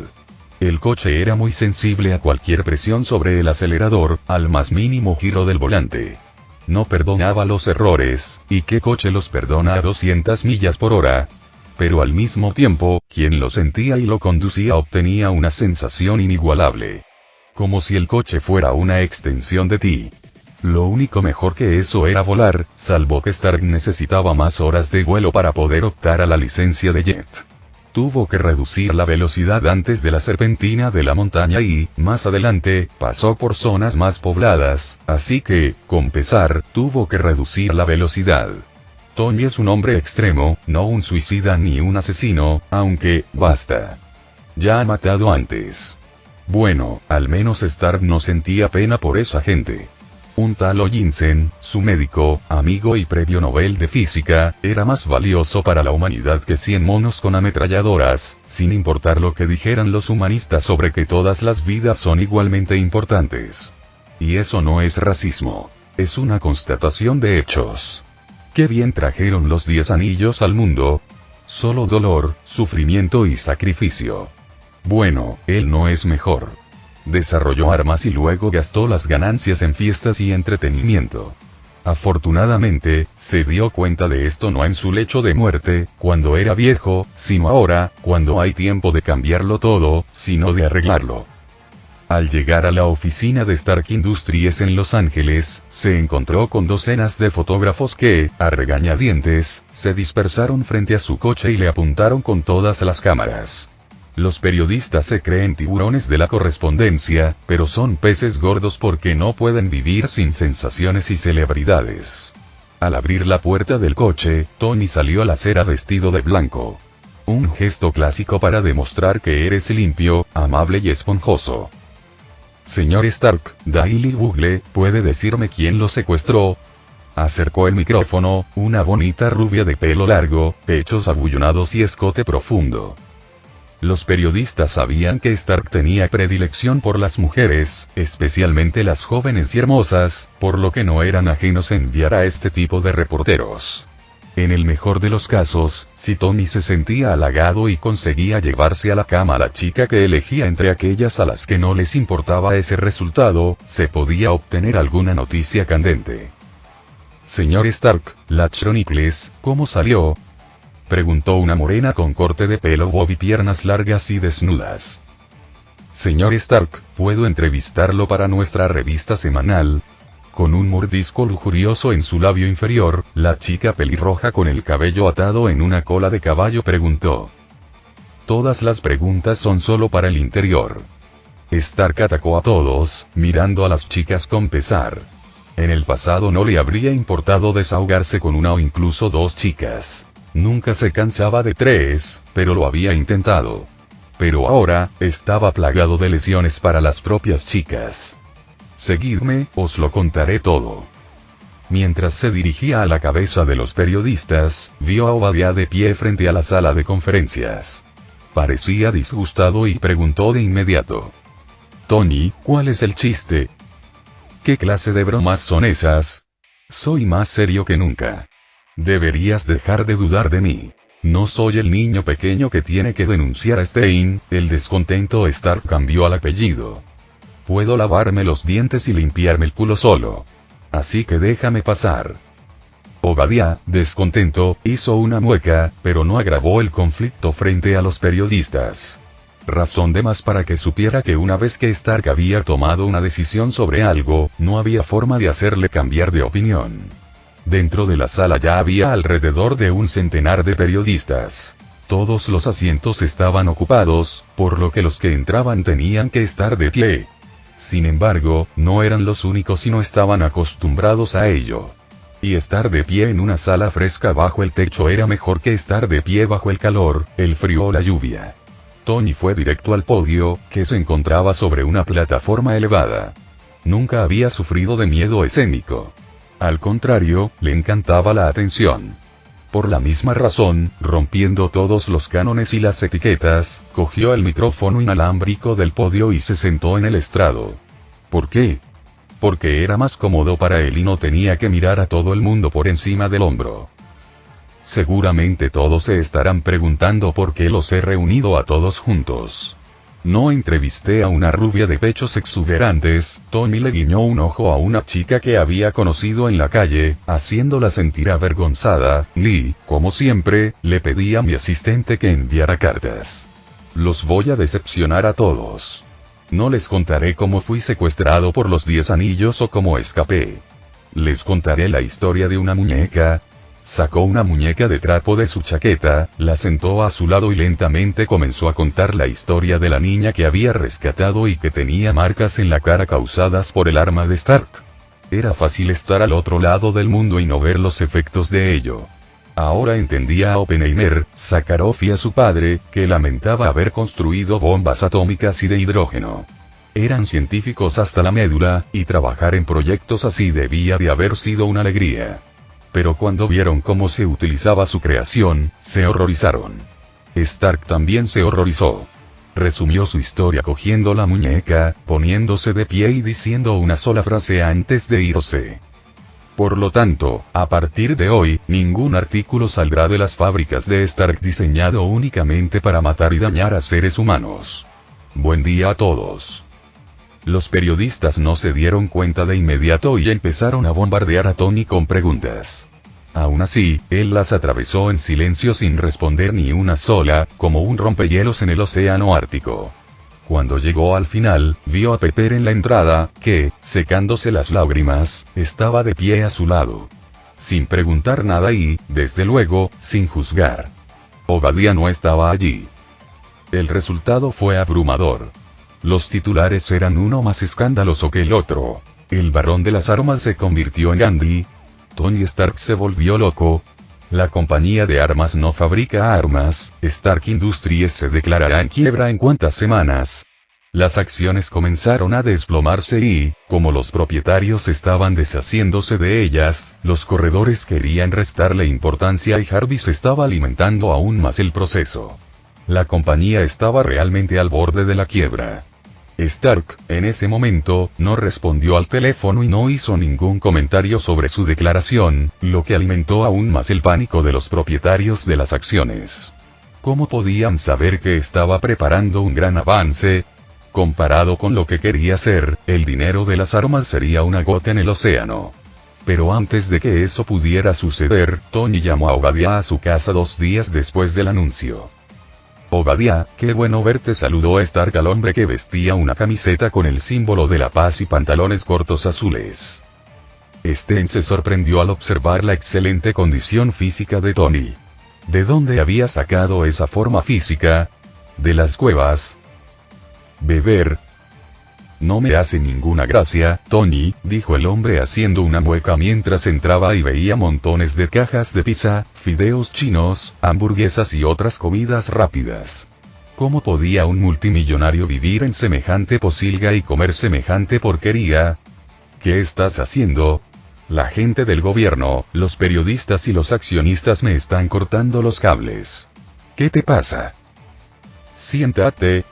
B: El coche era muy sensible a cualquier presión sobre el acelerador, al más mínimo giro del volante. No perdonaba los errores, ¿y qué coche los perdona a 200 millas por hora? Pero al mismo tiempo, quien lo sentía y lo conducía obtenía una sensación inigualable. Como si el coche fuera una extensión de ti. Lo único mejor que eso era volar, salvo que Stark necesitaba más horas de vuelo para poder optar a la licencia de jet. Tuvo que reducir la velocidad antes de la serpentina de la montaña y, más adelante, pasó por zonas más pobladas, así que, con pesar, tuvo que reducir la velocidad. Tony es un hombre extremo, no un suicida ni un asesino, aunque, basta. Ya ha matado antes. Bueno, al menos Stark no sentía pena por esa gente. Un tal O'Jensen, su médico, amigo y premio Nobel de Física, era más valioso para la humanidad que 100 monos con ametralladoras, sin importar lo que dijeran los humanistas sobre que todas las vidas son igualmente importantes. Y eso no es racismo. Es una constatación de hechos. Qué bien trajeron los 10 anillos al mundo. Solo dolor, sufrimiento y sacrificio. Bueno, él no es mejor. Desarrolló armas y luego gastó las ganancias en fiestas y entretenimiento. Afortunadamente, se dio cuenta de esto no en su lecho de muerte, cuando era viejo, sino ahora, cuando hay tiempo de cambiarlo todo, sino de arreglarlo. Al llegar a la oficina de Stark Industries en Los Ángeles, se encontró con docenas de fotógrafos que, a regañadientes, se dispersaron frente a su coche y le apuntaron con todas las cámaras. Los periodistas se creen tiburones de la correspondencia, pero son peces gordos porque no pueden vivir sin sensaciones y celebridades. Al abrir la puerta del coche, Tony salió a la acera vestido de blanco. Un gesto clásico para demostrar que eres limpio, amable y esponjoso. Señor Stark, Daily Bugle, ¿puede decirme quién lo secuestró? Acercó el micrófono, una bonita rubia de pelo largo, pechos abullonados y escote profundo. Los periodistas sabían que Stark tenía predilección por las mujeres, especialmente las jóvenes y hermosas, por lo que no eran ajenos a enviar a este tipo de reporteros. En el mejor de los casos, si Tony se sentía halagado y conseguía llevarse a la cama a la chica que elegía entre aquellas a las que no les importaba ese resultado, se podía obtener alguna noticia candente. Señor Stark, la Chronicles, ¿cómo salió?, preguntó una morena con corte de pelo bob y piernas largas y desnudas. Señor Stark, ¿puedo entrevistarlo para nuestra revista semanal? Con un mordisco lujurioso en su labio inferior, la chica pelirroja con el cabello atado en una cola de caballo preguntó. Todas las preguntas son solo para el interior. Stark atacó a todos, mirando a las chicas con pesar. En el pasado no le habría importado desahogarse con una o incluso dos chicas. Nunca se cansaba de 3, pero lo había intentado. Pero ahora, estaba plagado de lesiones para las propias chicas. Seguidme, os lo contaré todo. Mientras se dirigía a la cabeza de los periodistas, vio a Obadiah de pie frente a la sala de conferencias. Parecía disgustado y preguntó de inmediato. Tony, ¿cuál es el chiste? ¿Qué clase de bromas son esas? Soy más serio que nunca. Deberías dejar de dudar de mí. No soy el niño pequeño que tiene que denunciar a Stein. El descontento Stark cambió al apellido. Puedo lavarme los dientes y limpiarme el culo solo. Así que déjame pasar. Obadiah, descontento, hizo una mueca, pero no agravó el conflicto frente a los periodistas. Razón de más para que supiera que una vez que Stark había tomado una decisión sobre algo, no había forma de hacerle cambiar de opinión. Dentro de la sala ya había alrededor de un centenar de periodistas. Todos los asientos estaban ocupados, por lo que los que entraban tenían que estar de pie. Sin embargo, no eran los únicos y no estaban acostumbrados a ello. Y estar de pie en una sala fresca bajo el techo era mejor que estar de pie bajo el calor, el frío o la lluvia. Tony fue directo al podio, que se encontraba sobre una plataforma elevada. Nunca había sufrido de miedo escénico. Al contrario, le encantaba la atención. Por la misma razón, rompiendo todos los cánones y las etiquetas, cogió el micrófono inalámbrico del podio y se sentó en el estrado. ¿Por qué? Porque era más cómodo para él y no tenía que mirar a todo el mundo por encima del hombro. Seguramente todos se estarán preguntando por qué los he reunido a todos juntos. No entrevisté a una rubia de pechos exuberantes. Tony le guiñó un ojo a una chica que había conocido en la calle, haciéndola sentir avergonzada, y, como siempre, le pedí a mi asistente que enviara cartas. Los voy a decepcionar a todos. No les contaré cómo fui secuestrado por los 10 anillos o cómo escapé. Les contaré la historia de una muñeca. Sacó una muñeca de trapo de su chaqueta, la sentó a su lado y lentamente comenzó a contar la historia de la niña que había rescatado y que tenía marcas en la cara causadas por el arma de Stark. Era fácil estar al otro lado del mundo y no ver los efectos de ello. Ahora entendía a Oppenheimer, Sakharov y a su padre, que lamentaba haber construido bombas atómicas y de hidrógeno. Eran científicos hasta la médula, y trabajar en proyectos así debía de haber sido una alegría. Pero cuando vieron cómo se utilizaba su creación, se horrorizaron. Stark también se horrorizó. Resumió su historia cogiendo la muñeca, poniéndose de pie y diciendo una sola frase antes de irse. Por lo tanto, a partir de hoy, ningún artículo saldrá de las fábricas de Stark diseñado únicamente para matar y dañar a seres humanos. Buen día a todos. Los periodistas no se dieron cuenta de inmediato y empezaron a bombardear a Tony con preguntas. Aún así, él las atravesó en silencio sin responder ni una sola, como un rompehielos en el océano Ártico. Cuando llegó al final, vio a Pepper en la entrada, que, secándose las lágrimas, estaba de pie a su lado. Sin preguntar nada y, desde luego, sin juzgar. Obadiah no estaba allí. El resultado fue abrumador. Los titulares eran uno más escandaloso que el otro. El barón de las armas se convirtió en Gandhi. Tony Stark se volvió loco. La compañía de armas no fabrica armas. Stark Industries se declarará en quiebra en cuantas semanas. Las acciones comenzaron a desplomarse y, como los propietarios estaban deshaciéndose de ellas, los corredores querían restarle importancia y Jarvis estaba alimentando aún más el proceso. La compañía estaba realmente al borde de la quiebra. Stark, en ese momento, no respondió al teléfono y no hizo ningún comentario sobre su declaración, lo que alimentó aún más el pánico de los propietarios de las acciones. ¿Cómo podían saber que estaba preparando un gran avance? Comparado con lo que quería hacer, el dinero de las armas sería una gota en el océano. Pero antes de que eso pudiera suceder, Tony llamó a Obadiah a su casa 2 días después del anuncio. Obadiah, qué bueno verte, saludó Stark al hombre que vestía una camiseta con el símbolo de la paz y pantalones cortos azules. Se sorprendió al observar la excelente condición física de Tony. ¿De dónde había sacado esa forma física? ¿De las cuevas? ¿Beber? No me hace ninguna gracia, Tony, dijo el hombre haciendo una mueca mientras entraba y veía montones de cajas de pizza, fideos chinos, hamburguesas y otras comidas rápidas. ¿Cómo podía un multimillonario vivir en semejante posilga y comer semejante porquería? ¿Qué estás haciendo? La gente del gobierno, los periodistas y los accionistas me están cortando los cables. ¿Qué te pasa? Siéntate,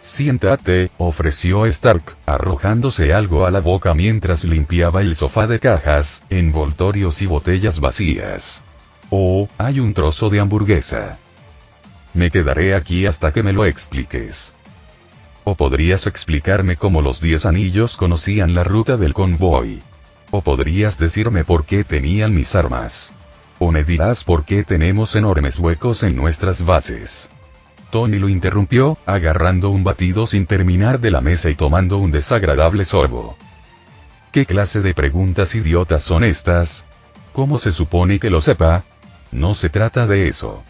B: ofreció Stark, arrojándose algo a la boca mientras limpiaba el sofá de cajas, envoltorios y botellas vacías. Oh, hay un trozo de hamburguesa. Me quedaré aquí hasta que me lo expliques. O podrías explicarme cómo los 10 anillos conocían la ruta del convoy. O podrías decirme por qué tenían mis armas. O me dirás por qué tenemos enormes huecos en nuestras bases. Tony lo interrumpió, agarrando un batido sin terminar de la mesa y tomando un desagradable sorbo. ¿Qué clase de preguntas idiotas son estas? ¿Cómo se supone que lo sepa? No se trata de eso.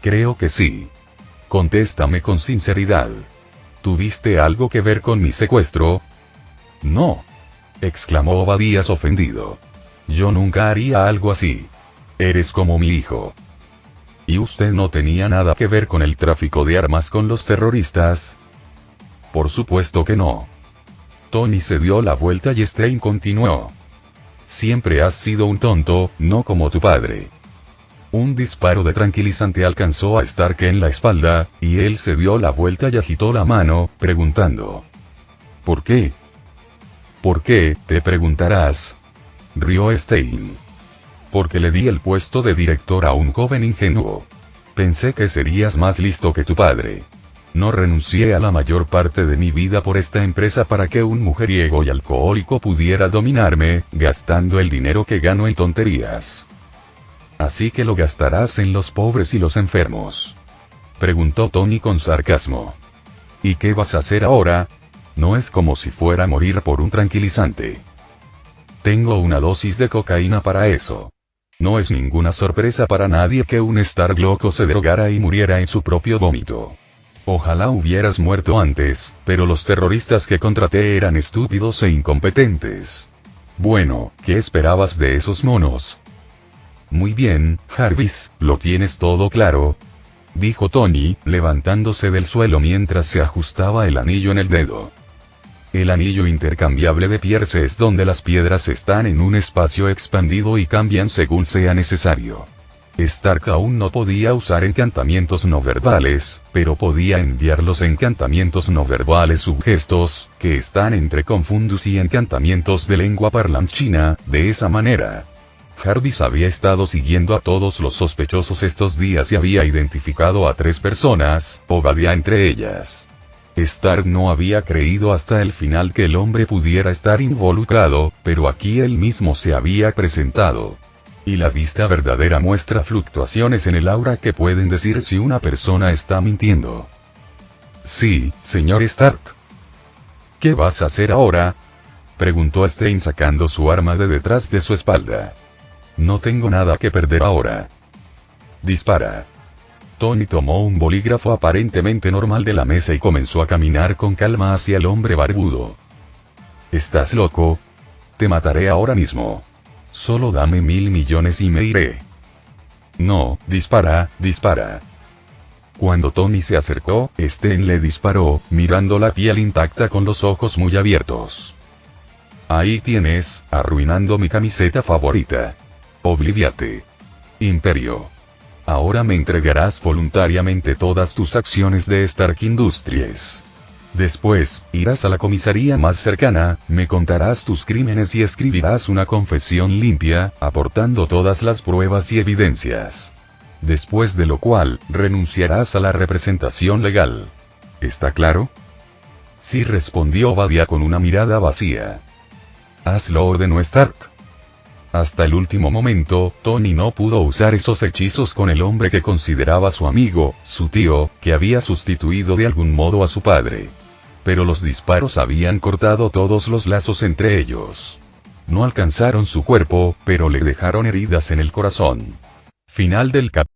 B: Creo que sí. Contéstame con sinceridad. ¿Tuviste algo que ver con mi secuestro? No. Exclamó Obadiah ofendido. Yo nunca haría algo así. Eres como mi hijo. ¿Y usted no tenía nada que ver con el tráfico de armas con los terroristas? Por supuesto que no. Tony se dio la vuelta y Stein continuó. Siempre has sido un tonto, no como tu padre. Un disparo de tranquilizante alcanzó a Stark en la espalda, y él se dio la vuelta y agitó la mano, preguntando. ¿Por qué? ¿Por qué, te preguntarás? Rió Stein. Porque le di el puesto de director a un joven ingenuo. Pensé que serías más listo que tu padre. No renuncié a la mayor parte de mi vida por esta empresa para que un mujeriego y alcohólico pudiera dominarme, gastando el dinero que gano en tonterías. Así que lo gastarás en los pobres y los enfermos. Preguntó Tony con sarcasmo. ¿Y qué vas a hacer ahora? No es como si fuera a morir por un tranquilizante. Tengo una dosis de cocaína para eso. No es ninguna sorpresa para nadie que un Stark loco se drogara y muriera en su propio vómito. Ojalá hubieras muerto antes, pero los terroristas que contraté eran estúpidos e incompetentes. Bueno, ¿qué esperabas de esos monos? Muy bien, Jarvis, ¿lo tienes todo claro? Dijo Tony, levantándose del suelo mientras se ajustaba el anillo en el dedo. El anillo intercambiable de Pierce es donde las piedras están en un espacio expandido y cambian según sea necesario. Stark aún no podía usar encantamientos no verbales, pero podía enviar los encantamientos no verbales subgestos, que están entre confundus y encantamientos de lengua parlanchina, de esa manera. Jarvis había estado siguiendo a todos los sospechosos estos días y había identificado a 3 personas, Obadiah entre ellas. Stark no había creído hasta el final que el hombre pudiera estar involucrado, pero aquí él mismo se había presentado. Y la vista verdadera muestra fluctuaciones en el aura que pueden decir si una persona está mintiendo. Sí, señor Stark. ¿Qué vas a hacer ahora? Preguntó Stein sacando su arma de detrás de su espalda. No tengo nada que perder ahora. Dispara. Tony tomó un bolígrafo aparentemente normal de la mesa y comenzó a caminar con calma hacia el hombre barbudo. ¿Estás loco? Te mataré ahora mismo. Solo dame 1.000 millones y me iré. No, dispara, dispara. Cuando Tony se acercó, Stein le disparó, mirando la piel intacta con los ojos muy abiertos. Ahí tienes, arruinando mi camiseta favorita. Obliviate. Imperio. Ahora me entregarás voluntariamente todas tus acciones de Stark Industries. Después, irás a la comisaría más cercana, me contarás tus crímenes y escribirás una confesión limpia, aportando todas las pruebas y evidencias. Después de lo cual, renunciarás a la representación legal. ¿Está claro? Sí, respondió Obadiah con una mirada vacía. Hazlo, ordenó Stark. Hasta el último momento, Tony no pudo usar esos hechizos con el hombre que consideraba su amigo, su tío, que había sustituido de algún modo a su padre. Pero los disparos habían cortado todos los lazos entre ellos. No alcanzaron su cuerpo, pero le dejaron heridas en el corazón. Final del capítulo.